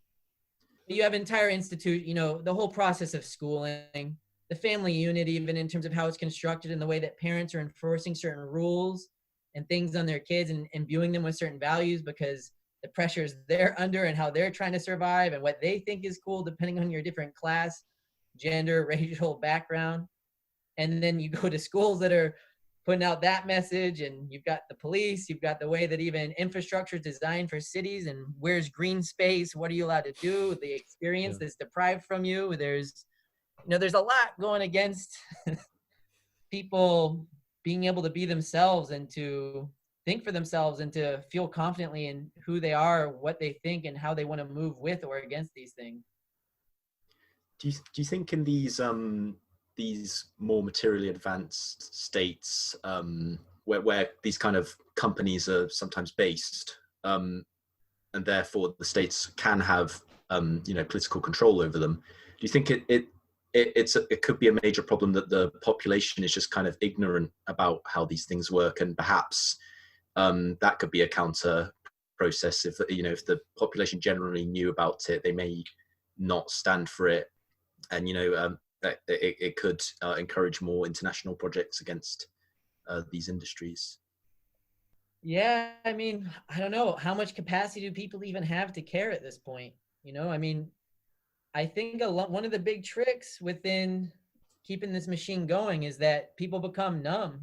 You have entire institute, you know, the whole process of schooling, the family unit, even in terms of how it's constructed, and the way that parents are enforcing certain rules and things on their kids and imbuing them with certain values because the pressures they're under and how they're trying to survive and what they think is cool, depending on your different class, gender, racial background. And then you go to schools that are putting out that message, and you've got the police, you've got the way that even infrastructure is designed for cities, and where's green space, what are you allowed to do, the experience that's deprived from you. There's a lot going against people being able to be themselves and to think for themselves and to feel confidently in who they are, what they think, and how they want to move with or against these things. Do you think in these these more materially advanced states, where these kind of companies are sometimes based, and therefore the states can have political control over them. Do you think it could be a major problem that the population is just kind of ignorant about how these things work, and perhaps that could be a counter process? If if the population generally knew about it, they may not stand for it, and that it could encourage more international projects against these industries. Yeah, I mean, I don't know. How much capacity do people even have to care at this point? I mean, I think one of the big tricks within keeping this machine going is that people become numb.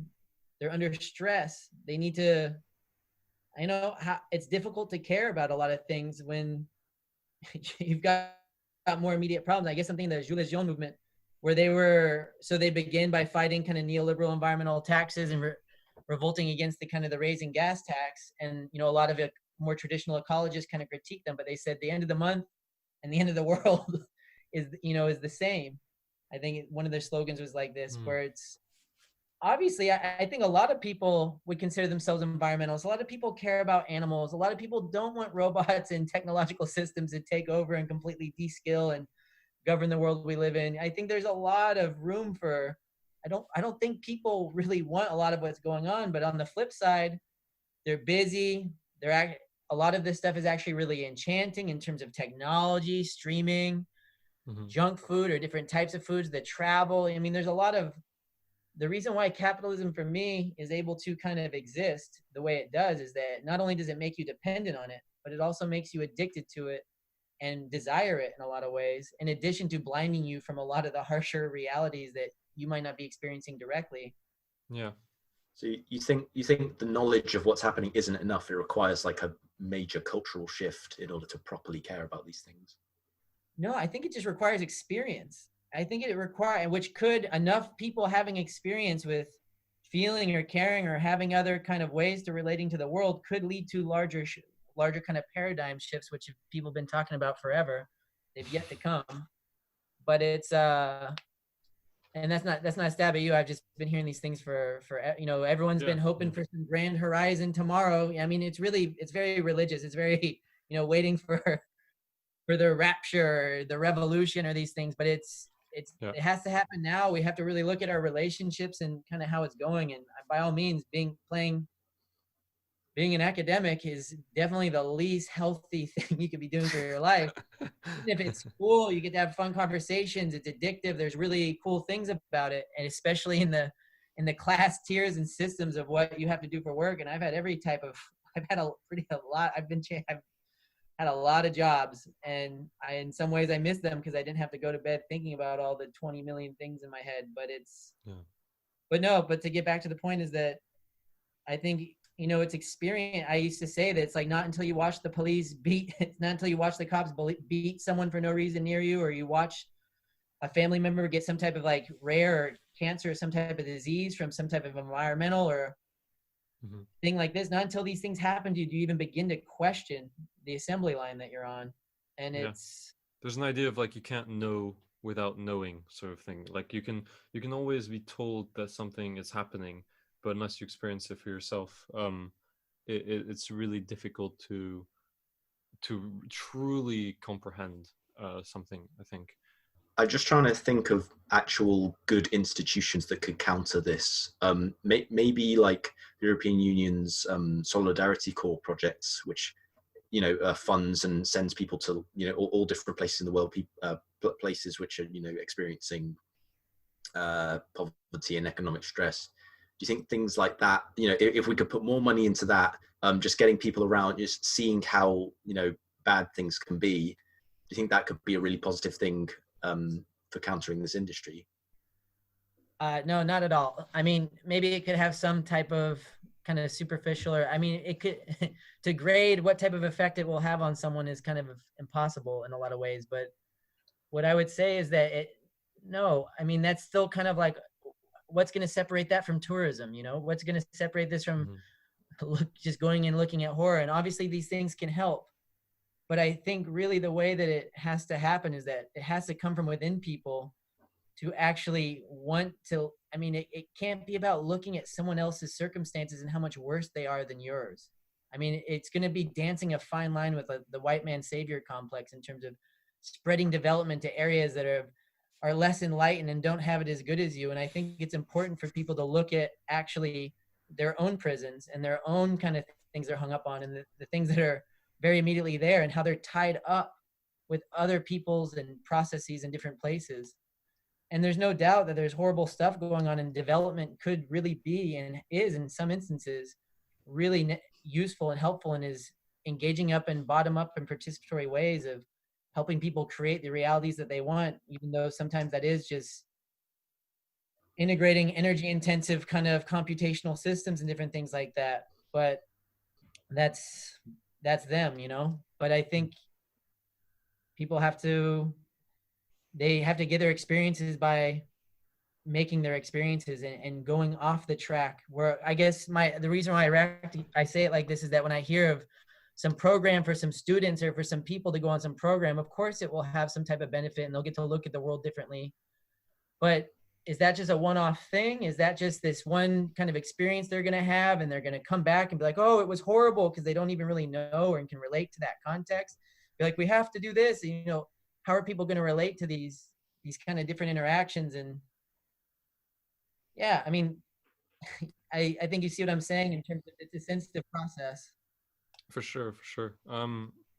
They're under stress. They need to, it's difficult to care about a lot of things when you've got more immediate problems. I guess something the Gilets Jaunes movement, where they begin by fighting kind of neoliberal environmental taxes and revolting against the kind of the raising gas tax. And, a lot of it, more traditional ecologists kind of critique them, but they said the end of the month and the end of the world is the same. I think one of their slogans was like this, where it's obviously, I think a lot of people would consider themselves environmentalists. A lot of people care about animals. A lot of people don't want robots and technological systems to take over and completely de-skill and govern the world we live in. I think there's a lot of room for, I don't think people really want a lot of what's going on, but on the flip side, they're busy. A lot of this stuff is actually really enchanting in terms of technology, streaming, junk food or different types of foods, the travel. I mean, there's a lot of, the reason why capitalism for me is able to kind of exist the way it does is that not only does it make you dependent on it, but it also makes you addicted to it and desire it in a lot of ways, in addition to blinding you from a lot of the harsher realities that you might not be experiencing directly. Yeah. So you think the knowledge of what's happening isn't enough? It requires like a major cultural shift in order to properly care about these things? No, I think it just requires experience. I think it requires, which could, enough people having experience with feeling or caring or having other kind of ways to relating to the world could lead to larger kind of paradigm shifts, which people have been talking about forever. They've yet to come. But it's, and that's not a stab at you. I've just been hearing these things for everyone's been hoping for some grand horizon tomorrow. I mean, it's very religious. It's very, waiting for the rapture, the revolution, or these things. But it has to happen now. We have to really look at our relationships and kind of how it's going. And by all means, being an academic is definitely the least healthy thing you could be doing for your life. Even if it's cool, you get to have fun conversations. It's addictive. There's really cool things about it, and especially in the class tiers and systems of what you have to do for work. And I've had I've had a lot of jobs, and in some ways I miss them because I didn't have to go to bed thinking about all the 20 million things in my head. But to get back to the point is that I think, it's experience. I used to say that it's like not until you watch the police it's not until you watch the cops beat someone for no reason near you, or you watch a family member get some type of like rare cancer or some type of disease from some type of environmental or thing like this. Not until these things happen do you even begin to question the assembly line that you're on. And there's an idea of like you can't know without knowing, sort of thing. Like you can always be told that something is happening, but unless you experience it for yourself, it's really difficult to truly comprehend something, I think. I'm just trying to think of actual good institutions that could counter this. Maybe like the European Union's Solidarity Corps projects, which funds and sends people to all different places in the world, places which are experiencing poverty and economic stress. Do you think things like that, if we could put more money into that, just getting people around, just seeing how bad things can be, do you think that could be a really positive thing for countering this industry? No, not at all. I mean, maybe it could have some type of kind of superficial, or I mean, it could to grade what type of effect it will have on someone is kind of impossible in a lot of ways. But what I would say is that that's still kind of like, what's going to separate that from tourism? What's going to separate this from just going and looking at horror? And obviously these things can help. But I think really the way that it has to happen is that it has to come from within people to actually want to, I mean, it can't be about looking at someone else's circumstances and how much worse they are than yours. I mean, it's going to be dancing a fine line with the white man savior complex in terms of spreading development to areas that are less enlightened and don't have it as good as you. And I think it's important for people to look at actually their own prisons and their own kind of things they're hung up on, and the things that are very immediately there, and how they're tied up with other people's and processes in different places. And there's no doubt that there's horrible stuff going on, and development could really be, and is in some instances, really useful and helpful, and is engaging up in bottom up and participatory ways of helping people create the realities that they want, even though sometimes that is just integrating energy intensive kind of computational systems and different things like that. But that's them, you know. But I think people have to get their experiences by making their experiences and going off the track. Where I guess the reason why I say it like this is that when I hear of some program for some students or for some people to go on some program, of course it will have some type of benefit and they'll get to look at the world differently. But is that just a one-off thing? Is that just this one kind of experience they're going to have, and they're going to come back and be like, oh, it was horrible, because they don't even really know or can relate to that context? Be like, we have to do this. And, you know, how are people going to relate to these kind of different interactions? And yeah, I mean, I think you see what I'm saying in terms of it's a sensitive process. For sure, for sure.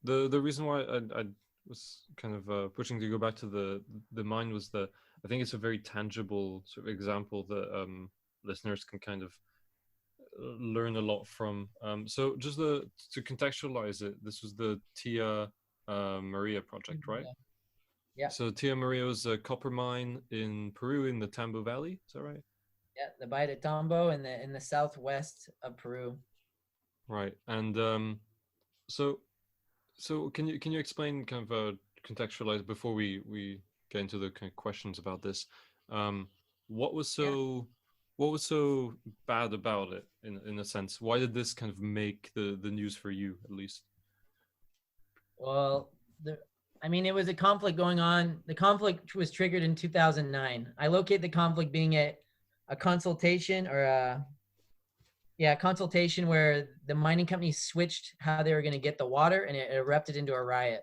The reason why I was kind of pushing to go back to the mine was that I think it's a very tangible sort of example that listeners can kind of learn a lot from. So just to contextualize it, this was the Tia Maria project, right? Yeah. So Tia Maria was a copper mine in Peru in the Tambo Valley. Is that right? Yeah, the Valle de Tambo in the southwest of Peru. Right, and so can you explain, kind of contextualize before we get into the kind of questions about this? What was so bad about it in a sense? Why did this kind of make the news for you, at least? Well, I mean, it was a conflict going on. The conflict was triggered in 2009. I locate the conflict being at a consultation consultation where the mining company switched how they were going to get the water, and it erupted into a riot.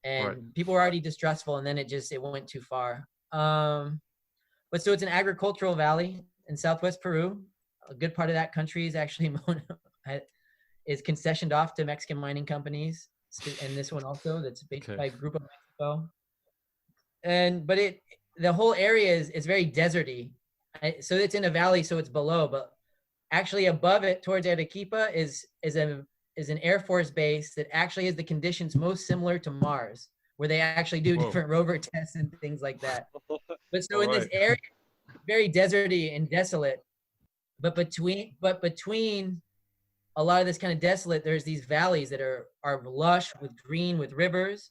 And right. People were already distrustful, and then it went too far. But so it's an agricultural valley in southwest Peru. A good part of that country is actually is concessioned off to Mexican mining companies, and this one also that's based by Group of Mexico. But the whole area is very deserty. So it's in a valley, so it's below, but actually above it towards Arequipa is an Air Force base that actually has the conditions most similar to Mars, where they actually do different rover tests and things like that. But so in this area, very deserty and desolate, but between a lot of this kind of desolate, there's these valleys that are lush with green, with rivers,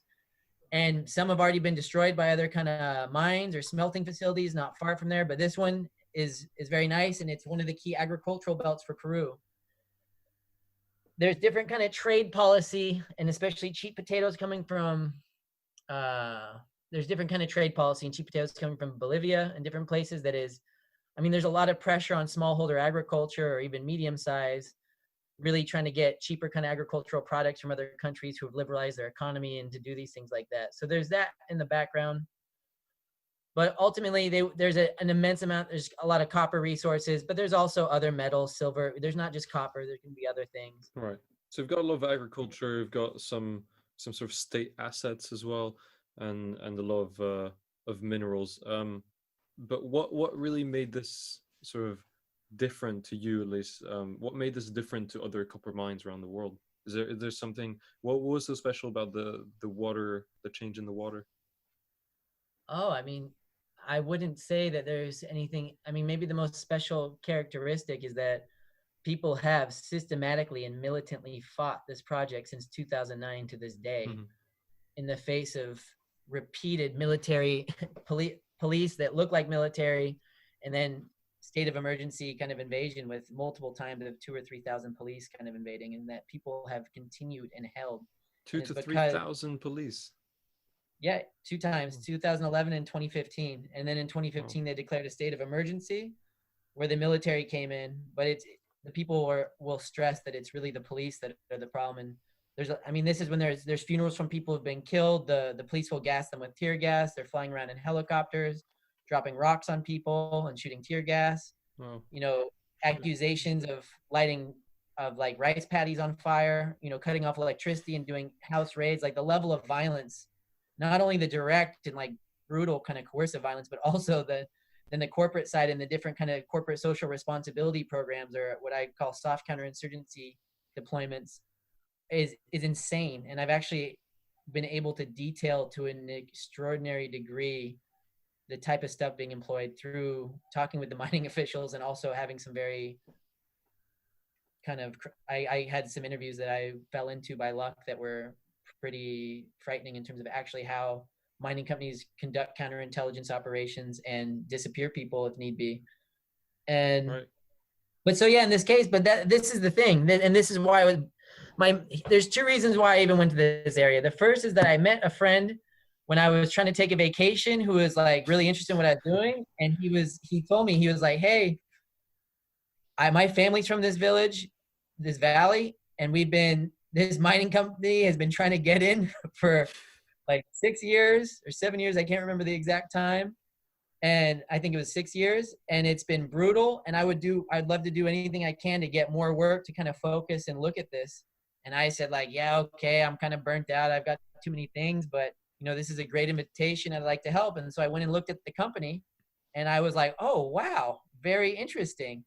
and some have already been destroyed by other kind of mines or smelting facilities not far from there. But this one is very nice, and it's one of the key agricultural belts for Peru. There's different kind of trade policy, and especially cheap potatoes coming from there's different kind of trade policy and cheap potatoes coming from Bolivia and different places. There's a lot of pressure on smallholder agriculture or even medium size, really trying to get cheaper kind of agricultural products from other countries who have liberalized their economy and to do these things like that. So there's that in the background. But ultimately, there's an immense amount. There's a lot of copper resources, but there's also other metals, silver. There's not just copper. There can be other things. Right. So we've got a lot of agriculture. We've got some sort of state assets as well, and a lot of minerals. But what really made this sort of different to you, at least? What made this different to other copper mines around the world? Is there something? What was so special about the water, the change in the water? Oh, I wouldn't say that there's anything. Maybe the most special characteristic is that people have systematically and militantly fought this project since 2009 to this day, in the face of repeated military police that look like military, and then state of emergency kind of invasion with multiple times of 2,000 or 3,000 police kind of invading, and that people have continued and held. 2,000 to 3,000 police. Yeah, 2 times, 2011 and 2015. And then in 2015, they declared a state of emergency where the military came in, but the people will stress that it's really the police that are the problem. And this is when there's funerals from people who've been killed. The police will gas them with tear gas. They're flying around in helicopters, dropping rocks on people and shooting tear gas. Wow. Accusations of lighting of like rice paddies on fire, cutting off electricity and doing house raids. Like the level of violence, not only the direct and like brutal kind of coercive violence, but also the corporate side and the different kind of corporate social responsibility programs, or what I call soft counterinsurgency deployments, is insane. And I've actually been able to detail to an extraordinary degree the type of stuff being employed through talking with the mining officials, and also having some very kind of, I had some interviews that I fell into by luck that were pretty frightening in terms of actually how mining companies conduct counterintelligence operations and disappear people if need be. And right. But so yeah, in this case, but this is the thing, and this is why there's 2 reasons why I even went to this area. The first is that I met a friend when I was trying to take a vacation who was like really interested in what I was doing, and he told me, he was like, hey, my family's from this village, this valley, and this mining company has been trying to get in for like 6 years or 7 years. I can't remember the exact time. And I think it was 6 years, and it's been brutal. And I'd love to do anything I can to get more work to kind of focus and look at this. And I said like, yeah, okay, I'm kind of burnt out. I've got too many things, but this is a great invitation. I'd like to help. And so I went and looked at the company, and I was like, oh, wow, very interesting.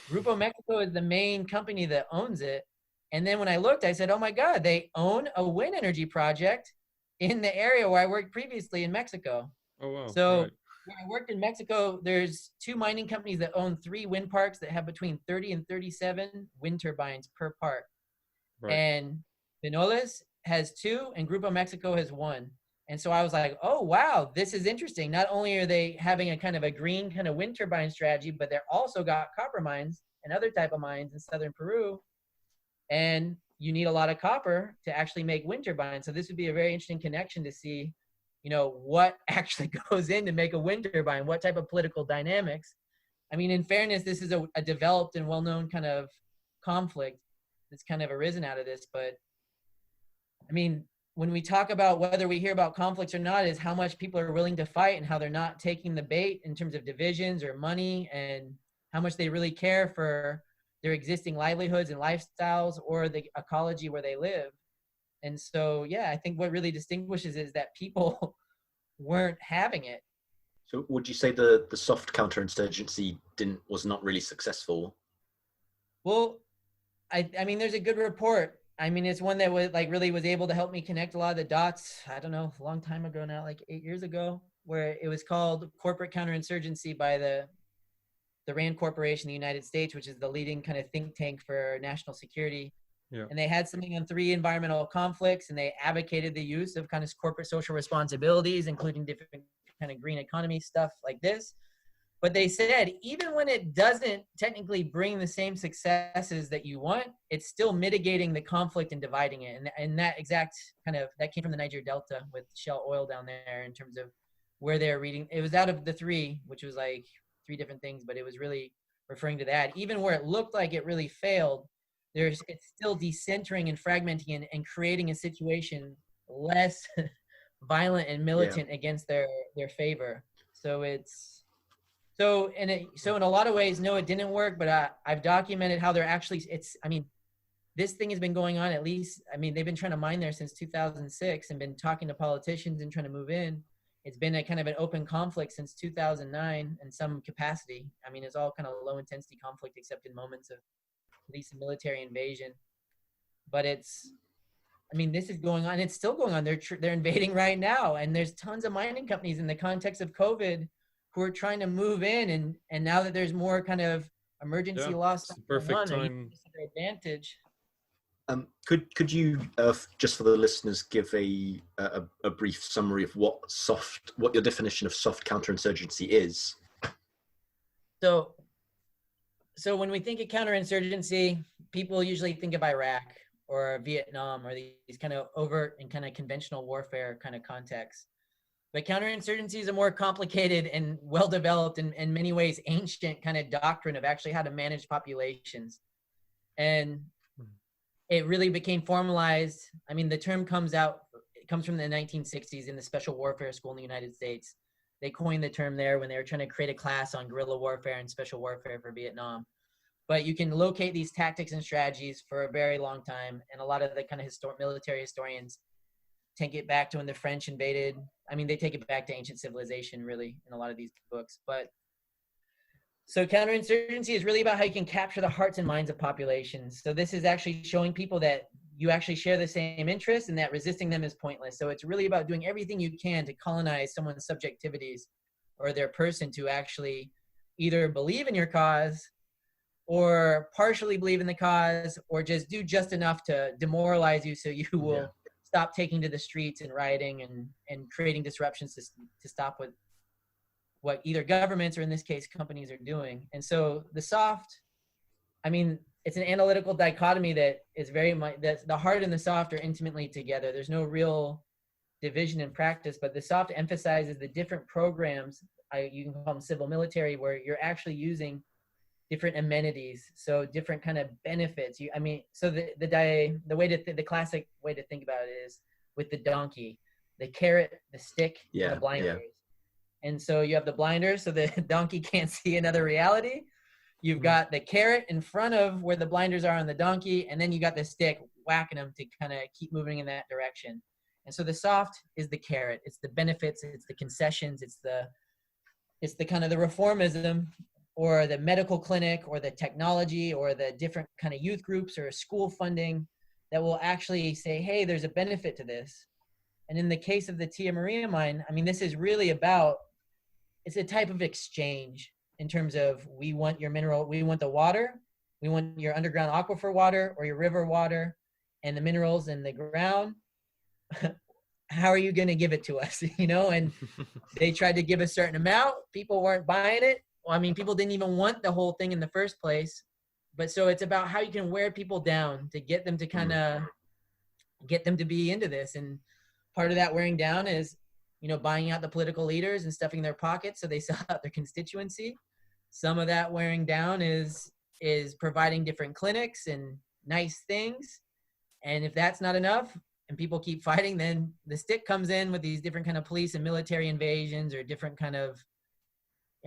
Grupo Mexico is the main company that owns it. And then when I looked, I said, oh my God, they own a wind energy project in the area where I worked previously in Mexico. Oh, wow. So right. when I worked in Mexico, there's 2 mining companies that own 3 wind parks that have between 30 and 37 wind turbines per park. Right. And Vinoles has 2 and Grupo Mexico has 1. And so I was like, oh, wow, this is interesting. Not only are they having a kind of a green kind of wind turbine strategy, but they're also got copper mines and other type of mines in southern Peru. And you need a lot of copper to actually make wind turbines. So this would be a very interesting connection to see, what actually goes in to make a wind turbine, what type of political dynamics. I mean, in fairness, this is a developed and well-known kind of conflict that's kind of arisen out of this. But I mean, when we talk about whether we hear about conflicts or not, is how much people are willing to fight and how they're not taking the bait in terms of divisions or money, and how much they really care for their existing livelihoods and lifestyles or the ecology where they live. And so, yeah, I think what really distinguishes is that people weren't having it. So would you say the soft counterinsurgency was not really successful? Well, I mean, there's a good report. I mean, it's one that really was able to help me connect a lot of the dots. I don't know, a long time ago now, like 8 years ago, where it was called Corporate Counterinsurgency by the RAND Corporation in the United States, which is the leading kind of think tank for national security. Yeah. And they had something on 3 environmental conflicts, and they advocated the use of kind of corporate social responsibilities, including different kind of green economy stuff like this. But they said, even when it doesn't technically bring the same successes that you want, it's still mitigating the conflict and dividing it. And that exact kind of, that came from the Niger Delta with Shell Oil down there, in terms of where they're reading. It was out of the 3, which was like 3 different things, but it was really referring to that. Even where it looked like it really failed, it's still decentering and fragmenting and creating a situation less violent and militant against their favor. So so in a lot of ways, no, it didn't work, but I've documented how they're actually, this thing has been going on they've been trying to mine there since 2006 and been talking to politicians and trying to move in. It's been a kind of an open conflict since 2009 in some capacity. I mean, it's all kind of low intensity conflict, except in moments of police and military invasion. But this is going on. It's still going on. They're invading right now. And there's tons of mining companies in the context of COVID who are trying to move in. And now that there's more kind of emergency laws, perfect time. Their advantage. Could you just for the listeners give a brief summary of what your definition of soft counterinsurgency is? So when we think of counterinsurgency, people usually think of Iraq or Vietnam or these kind of overt and kind of conventional warfare kind of contexts. But counterinsurgency is a more complicated and well-developed, and in many ways ancient kind of doctrine of actually how to manage populations. And it really became formalized. I mean, the term comes from the 1960s in the Special Warfare School in the United States. They coined the term there when they were trying to create a class on guerrilla warfare and special warfare for Vietnam. But you can locate these tactics and strategies for a very long time. And a lot of the kind of military historians take it back to when the French invaded. I mean, they take it back to ancient civilization, really, in a lot of these books. But so counterinsurgency is really about how you can capture the hearts and minds of populations. So this is actually showing people that you actually share the same interests and that resisting them is pointless. So it's really about doing everything you can to colonize someone's subjectivities or their person to actually either believe in your cause or partially believe in the cause, or just do just enough to demoralize you so you will stop taking to the streets and rioting and creating disruptions to stop what either governments or in this case companies are doing. And so the soft, I mean, it's an analytical dichotomy that is very much, that the hard and the soft are intimately together. There's no real division in practice, but the soft emphasizes the different programs, you can call them civil military, where you're actually using different amenities, so different kind of benefits. So the classic way to think about it is with the donkey, the carrot, the stick, and the blinders. And so you have the blinders, so the donkey can't see another reality. You've got the carrot in front of where the blinders are on the donkey, and then you got the stick whacking them to kind of keep moving in that direction. And so the soft is the carrot. It's the benefits, it's the concessions, it's the kind of the reformism, or the medical clinic, or the technology, or the different kind of youth groups or school funding that will actually say, hey, there's a benefit to this. And in the case of the Tia Maria mine, I mean, this is really about, it's a type of exchange in terms of, we want your mineral, we want the water, we want your underground aquifer water or your river water and the minerals in the ground. How are you going to give it to us? And they tried to give a certain amount. People weren't buying it. Well, I mean, people didn't even want the whole thing in the first place. But so it's about how you can wear people down to get them to kind of get them to be into this. And part of that wearing down is, buying out the political leaders and stuffing their pockets so they sell out their constituency. Some of that wearing down is providing different clinics and nice things. And if that's not enough and people keep fighting, then the stick comes in with these different kind of police and military invasions, or different kind of,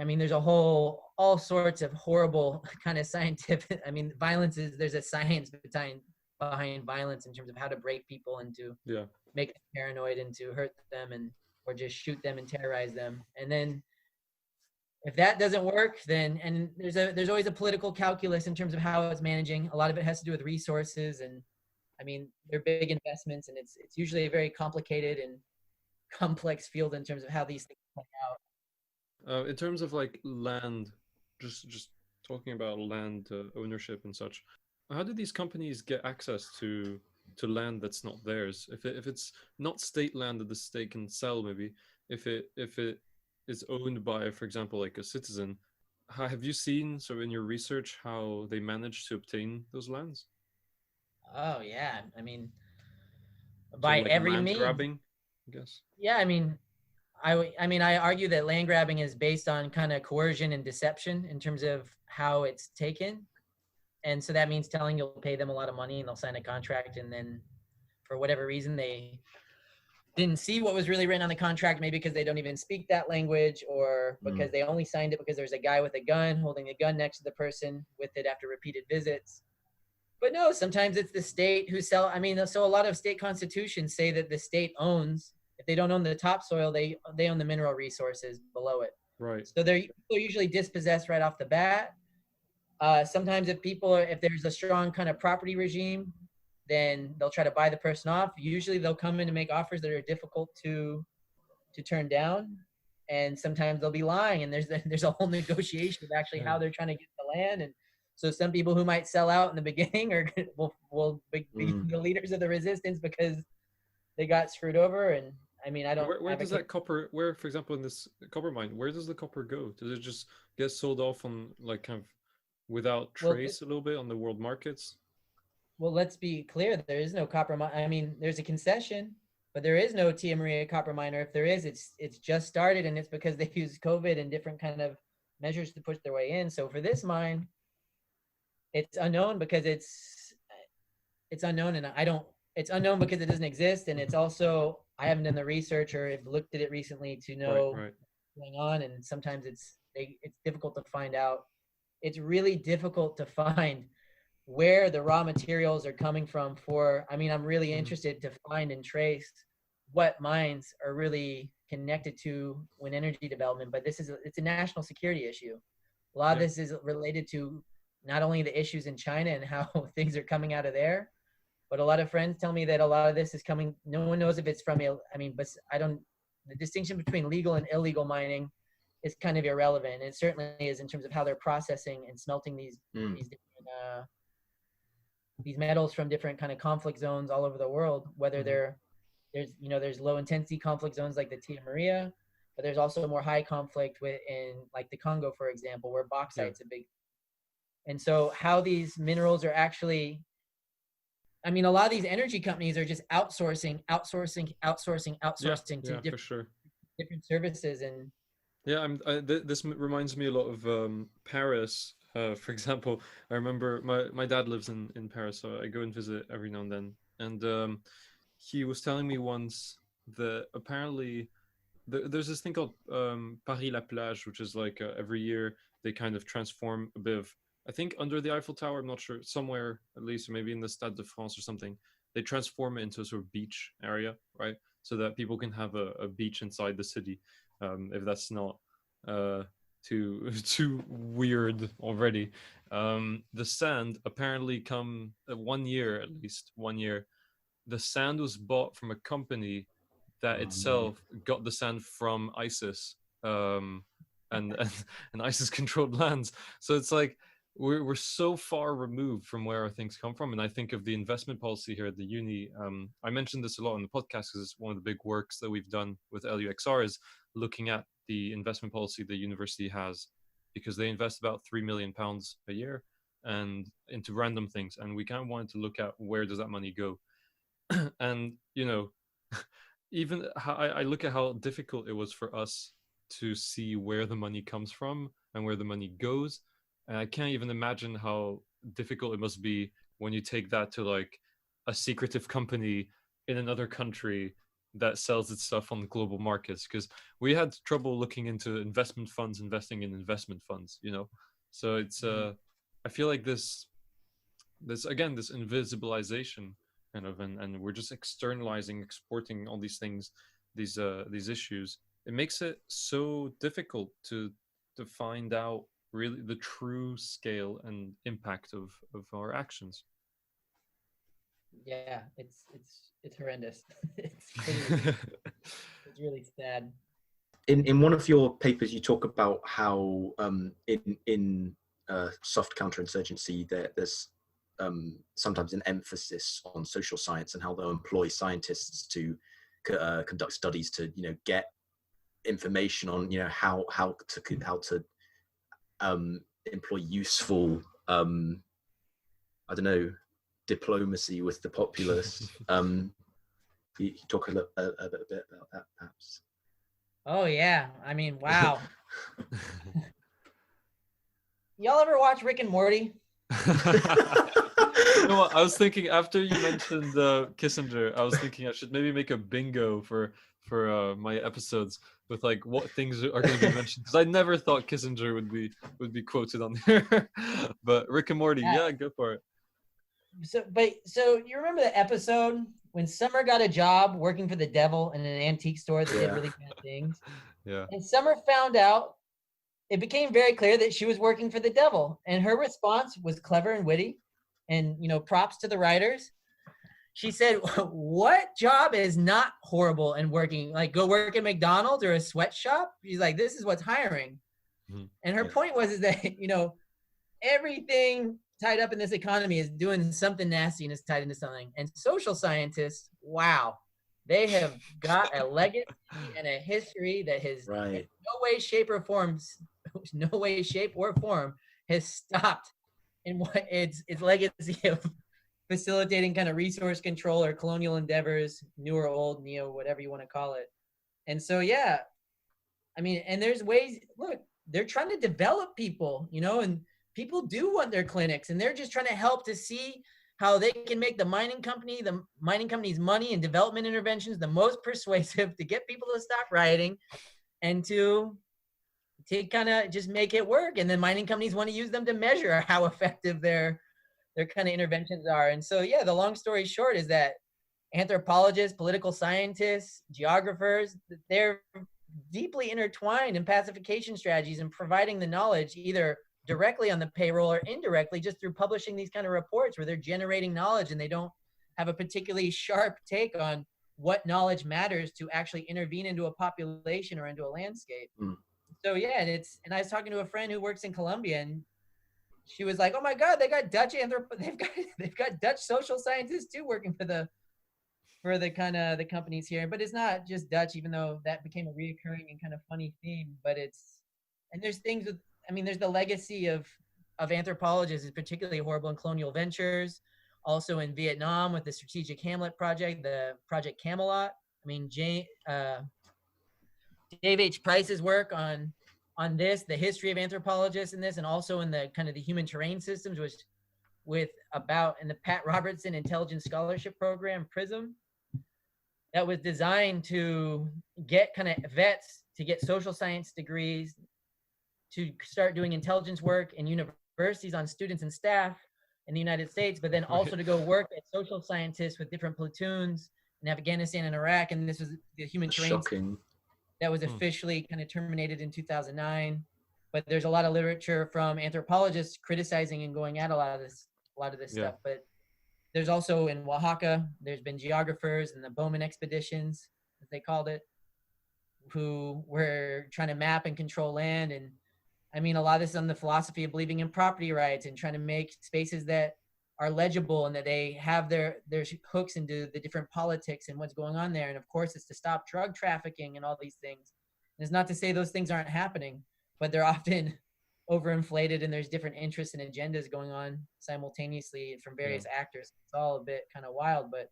I mean, there's all sorts of horrible kind of scientific, I mean, there's a science behind violence in terms of how to break people and to make them paranoid and to hurt them or just shoot them and terrorize them. And then if that doesn't work, then, and there's always a political calculus in terms of how it's managing. A lot of it has to do with resources, and I mean, they're big investments, and it's usually a very complicated and complex field in terms of how these things play out. In terms of like land, just talking about land ownership and such, how do these companies get access to land that's not theirs? If it's not state land that the state can sell, maybe if it is owned by, for example, like a citizen, have you seen, so in your research, how they manage to obtain those lands? Oh yeah, I mean, by like every land means. grabbing, I guess. Yeah, I mean, I argue that land grabbing is based on kind of coercion and deception in terms of how it's taken. And so that means telling you'll pay them a lot of money and they'll sign a contract, and then for whatever reason they didn't see what was really written on the contract, maybe because they don't even speak that language, or because they only signed it because there's a guy with a gun holding a gun next to the person with it after repeated visits. But no, sometimes it's the state who sell. I mean, so a lot of state constitutions say that the state owns, if they don't own the topsoil, they own the mineral resources below it. Right. So they're usually dispossessed right off the bat. Sometimes if there's a strong kind of property regime, then they'll try to buy the person off. Usually they'll come in and make offers that are difficult to turn down. And sometimes they'll be lying, and there's a whole negotiation of actually how they're trying to get the land. And so some people who might sell out in the beginning will be the leaders of the resistance because they got screwed over. And I mean, I don't. Where does that copper? Where, for example, in this copper mine, where does the copper go? Does it just get sold off on like kind of without trace a little bit on the world markets? Well, let's be clear. There is no copper mine. I mean, there's a concession, but there is no Tia Maria copper miner. If there is, it's just started, and it's because they use COVID and different kind of measures to push their way in. So for this mine, it's unknown because it's unknown, and it's unknown because it doesn't exist, and it's also, I haven't done the research or have looked at it recently to know Right. what's going on, and sometimes it's difficult to find out. It's really difficult to find where the raw materials are coming from I'm really interested to find and trace what mines are really connected to wind energy development, but it's a national security issue. A lot of this is related to not only the issues in China and how things are coming out of there, but a lot of friends tell me that a lot of this is coming, no one knows if it's from, the distinction between legal and illegal mining is kind of irrelevant. It certainly is in terms of how they're processing and smelting these different, these metals from different kind of conflict zones all over the world, whether there's low intensity conflict zones like the Tia Maria, but there's also more high conflict in like the Congo, for example, where bauxite's a big. And so how these minerals are actually, a lot of these energy companies are just outsourcing to different services. And this reminds me a lot of Paris. For example, I remember my dad lives in Paris, so I go and visit every now and then. And he was telling me once that apparently there's this thing called Paris La Plage, which is like every year they kind of transform a bit of, I think under the Eiffel Tower, I'm not sure, somewhere at least, or maybe in the Stade de France or something, they transform it into a sort of beach area, right? So that people can have a beach inside the city, if that's not too weird already. The sand apparently come 1 year, at least 1 year, the sand was bought from a company that itself got the sand from ISIS and ISIS controlled lands. So it's like we're so far removed from where our things come from. And I think of the investment policy here at the uni. I mentioned this a lot on the podcast because it's one of the big works that we've done with LUXR is looking at the investment policy the university has, because they invest about £3 million a year and into random things. And we kind of wanted to look at where does that money go. And, even how I look at how difficult it was for us to see where the money comes from and where the money goes. And I can't even imagine how difficult it must be when you take that to like a secretive company in another country that sells its stuff on the global markets. Because we had trouble looking into investment funds investing in investment funds, So it's I feel like this again, this invisibilization kind of, and we're just externalizing, exporting all these things, these issues. It makes it so difficult to find out really the true scale and impact of our actions. Yeah, it's horrendous. It's really sad. In one of your papers, you talk about how in soft counterinsurgency there's sometimes an emphasis on social science and how they'll employ scientists to conduct studies to get information on how to employ useful diplomacy with the populace. You talk a bit about that, perhaps. Oh yeah, wow. Y'all ever watch Rick and Morty? You know what? I was thinking after you mentioned Kissinger, I was thinking I should maybe make a bingo for my episodes with like what things are going to be mentioned, because I never thought Kissinger would be quoted on there. But Rick and Morty, yeah, go for it. So you remember the episode when Summer got a job working for the devil in an antique store that did really bad things? Yeah. And Summer found out, it became very clear that she was working for the devil, and her response was clever and witty, and props to the writers. She said, what job is not horrible and working? Like, go work at McDonald's or a sweatshop? She's like, this is what's hiring. Mm-hmm. And her point was that, everything tied up in this economy is doing something nasty and is tied into something. And social scientists, wow, they have got a legacy and a history that has in no way, shape, or form has stopped in what its legacy of facilitating kind of resource control or colonial endeavors, new or old, neo, whatever you want to call it. And so, yeah, I mean, and there's ways, look, they're trying to develop people, you know, and people do want their clinics, and they're just trying to help to see how they can make the mining company's money and development interventions the most persuasive to get people to stop rioting and to kind of just make it work. And then mining companies want to use them to measure how effective their kind of interventions are. And so, yeah, the long story short is that anthropologists, political scientists, geographers, they're deeply intertwined in pacification strategies and providing the knowledge either directly on the payroll or indirectly just through publishing these kind of reports where they're generating knowledge and they don't have a particularly sharp take on what knowledge matters to actually intervene into a population or into a landscape. So yeah, and I was talking to a friend who works in Colombia, and she was like, "Oh my God, they got Dutch they've got Dutch social scientists too working for the kind of the companies here." But it's not just Dutch, even though that became a reoccurring and kind of funny theme. But there's things with, I mean, there's the legacy of anthropologists is particularly horrible in colonial ventures. Also in Vietnam with the Strategic Hamlet Project, the Project Camelot. I mean, Dave H. Price's work on this, the history of anthropologists in this, and also in the kind of the human terrain systems, which in the Pat Robertson Intelligence Scholarship Program, PRISM, that was designed to get kind of vets to get social science degrees, to start doing intelligence work in universities on students and staff in the United States, but then also to go work as social scientists with different platoons in Afghanistan and Iraq. And this was the human terrain. Shocking. That was officially kind of terminated in 2009. But there's a lot of literature from anthropologists criticizing and going at a lot of this stuff. But there's also in Oaxaca, there's been geographers and the Bowman expeditions, as they called it, who were trying to map and control land. And I mean, a lot of this is on the philosophy of believing in property rights and trying to make spaces that are legible and that they have their hooks into the different politics and what's going on there. And of course, it's to stop drug trafficking and all these things. And it's not to say those things aren't happening, but they're often overinflated and there's different interests and agendas going on simultaneously from various actors. It's all a bit kind of wild, but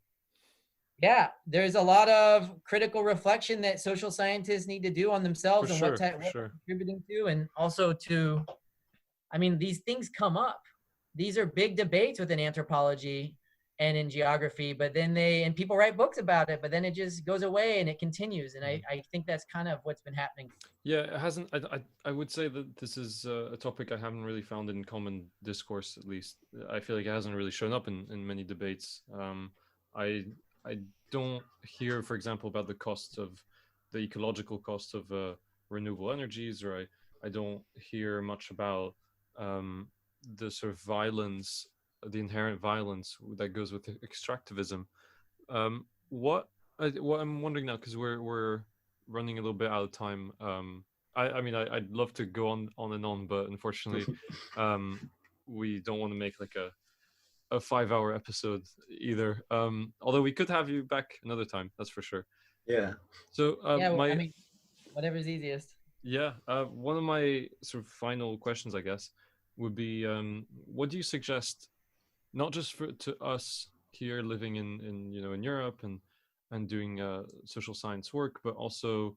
yeah, there's a lot of critical reflection that social scientists need to do on themselves and what they're contributing to, and also to, I mean, these things come up. These are big debates within anthropology and in geography, but then and people write books about it, but then it just goes away and it continues. And I think that's kind of what's been happening. Yeah, it hasn't, I would say that this is a topic I haven't really found in common discourse, at least. I feel like it hasn't really shown up in many debates. I don't hear, for example, about the ecological cost of renewable energies, or I don't hear much about the sort of violence, the inherent violence that goes with extractivism. What I'm wondering now, because we're running a little bit out of time. I mean, I'd love to go on and on, but unfortunately, we don't want to make like a 5-hour episode either. Although we could have you back another time, that's for sure. Yeah. So I mean, whatever's easiest. Yeah. One of my sort of final questions, I guess, would be, what do you suggest, not just to us here living in Europe and doing social science work, but also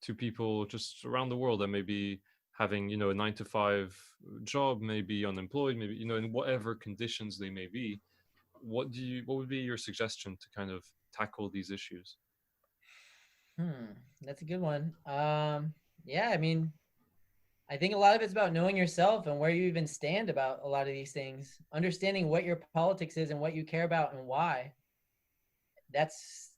to people just around the world that may be having a 9-to-5 job, maybe unemployed, maybe in whatever conditions they may be. What would be your suggestion to kind of tackle these issues? That's a good one. Yeah, I mean, I think a lot of it's about knowing yourself and where you even stand about a lot of these things, understanding what your politics is and what you care about and why. That's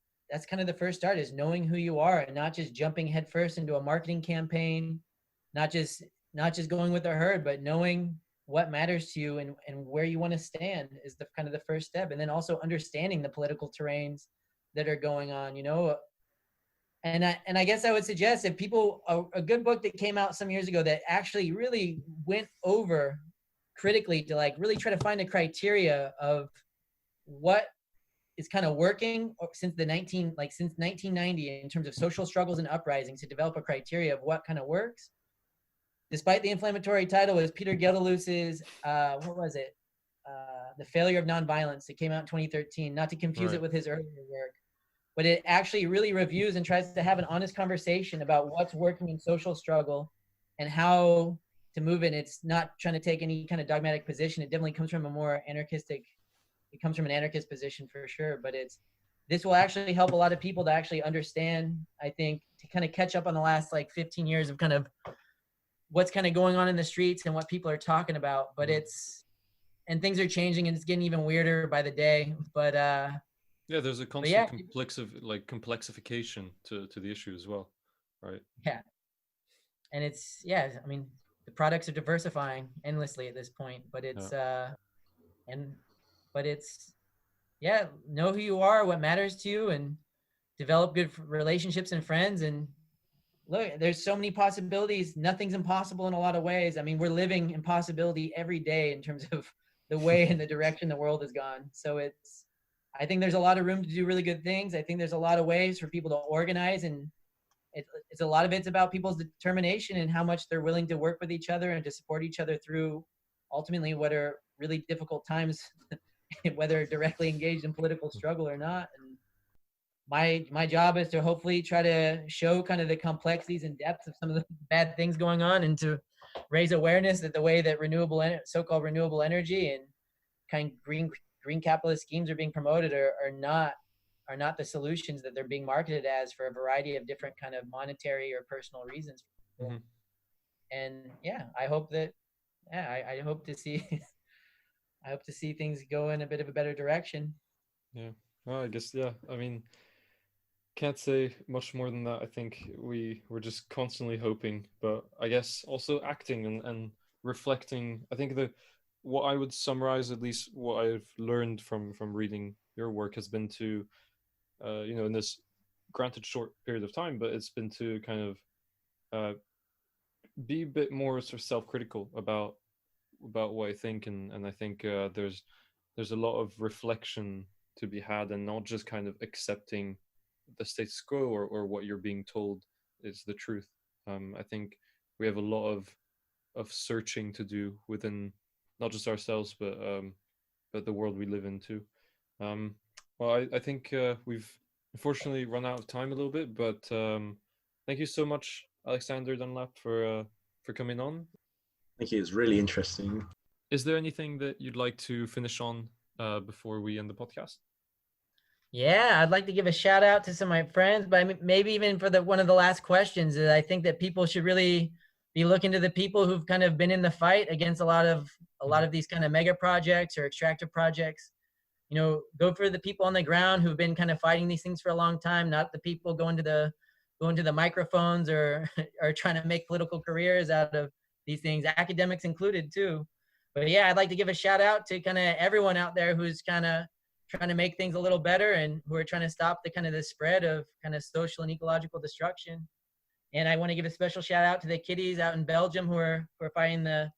kind of the first start, is knowing who you are and not just jumping headfirst into a marketing campaign, not just going with the herd, but knowing what matters to you and where you want to stand is the kind of the first step. And then also understanding the political terrains that are going on, And I guess I would suggest if people, a good book that came out some years ago that actually really went over critically to like really try to find a criteria of what is kind of working since 1990 in terms of social struggles and uprisings, to develop a criteria of what kind of works. Despite the inflammatory title, is Peter Gelderloos's, what was it? The Failure of Nonviolence. It came out in 2013, not to confuse it with his earlier work. But it actually really reviews and tries to have an honest conversation about what's working in social struggle and how to move it. It's not trying to take any kind of dogmatic position. It definitely comes from a more anarchistic, it comes from an anarchist position for sure, but this will actually help a lot of people to actually understand, I think, to kind of catch up on the last like 15 years of kind of what's kind of going on in the streets and what people are talking about. But and things are changing and it's getting even weirder by the day. But yeah, there's a constant complexification to the issue as well, right? Yeah. And I mean, the products are diversifying endlessly at this point, but it's know who you are, what matters to you, and develop good relationships and friends. And look, there's so many possibilities. Nothing's impossible in a lot of ways. I mean, we're living impossibility every day in terms of the way and the direction the world has gone. So I think there's a lot of room to do really good things. I think there's a lot of ways for people to organize, and it's a lot of it's about people's determination and how much they're willing to work with each other and to support each other through ultimately what are really difficult times, whether directly engaged in political struggle or not. And my job is to hopefully try to show kind of the complexities and depths of some of the bad things going on, and to raise awareness that the way that so-called renewable energy and kind of green capitalist schemes are being promoted are not the solutions that they're being marketed as for a variety of different kind of monetary or personal reasons. Mm-hmm. And I hope that I hope to see I hope to see things go in a bit of a better direction. Yeah. Well, I guess I mean, can't say much more than that. I think we're just constantly hoping, but I guess also acting and reflecting. I think what I would summarize, at least what I've learned from reading your work, has been to in this granted short period of time, but it's been to kind of be a bit more sort of self-critical about what I think, and I think there's a lot of reflection to be had, and not just kind of accepting the status quo or what you're being told is the truth. I think we have a lot of searching to do within not just ourselves, but the world we live in too. Well, I think we've unfortunately run out of time a little bit, but thank you so much, Alexander Dunlap, for coming on. Thank you. It's really interesting. Is there anything that you'd like to finish on before we end the podcast? Yeah, I'd like to give a shout out to some of my friends, but maybe even for one of the last questions, is I think that people should really be looking to the people who've kind of been in the fight against a lot of these kind of mega projects or extractive projects. Go for the people on the ground who've been kind of fighting these things for a long time, not the people going to the microphones or trying to make political careers out of these things, academics included too. But yeah, I'd like to give a shout out to kind of everyone out there who's kind of trying to make things a little better and who are trying to stop the spread of kind of social and ecological destruction. And I want to give a special shout out to the kiddies out in Belgium who are fighting the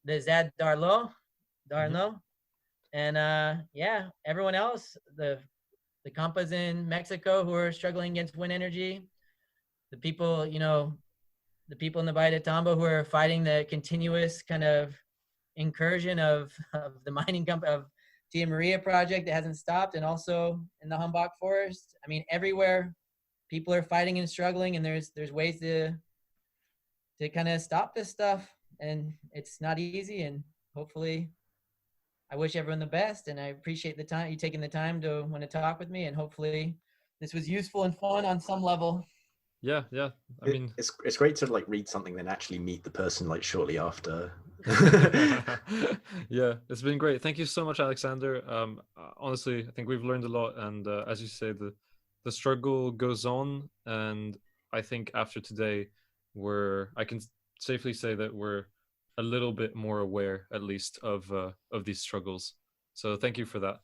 ZAD Darlo. Mm-hmm. And everyone else, the compas in Mexico who are struggling against wind energy, the people in the Valle de Tambo who are fighting the continuous kind of incursion of the mining company of Tia Maria project that hasn't stopped, and also in the Humbach forest. I mean, everywhere people are fighting and struggling, and there's ways to kind of stop this stuff, and it's not easy. And hopefully, I wish everyone the best, and I appreciate you taking the time to want to talk with me, and hopefully this was useful and fun on some level. Yeah. I mean, it's great to read something then actually meet the person shortly after. Yeah, it's been great. Thank you so much, Alexander. Honestly, I think we've learned a lot, and as you say, the struggle goes on, and I think after today, I can safely say that we're a little bit more aware, at least, of these struggles. So thank you for that.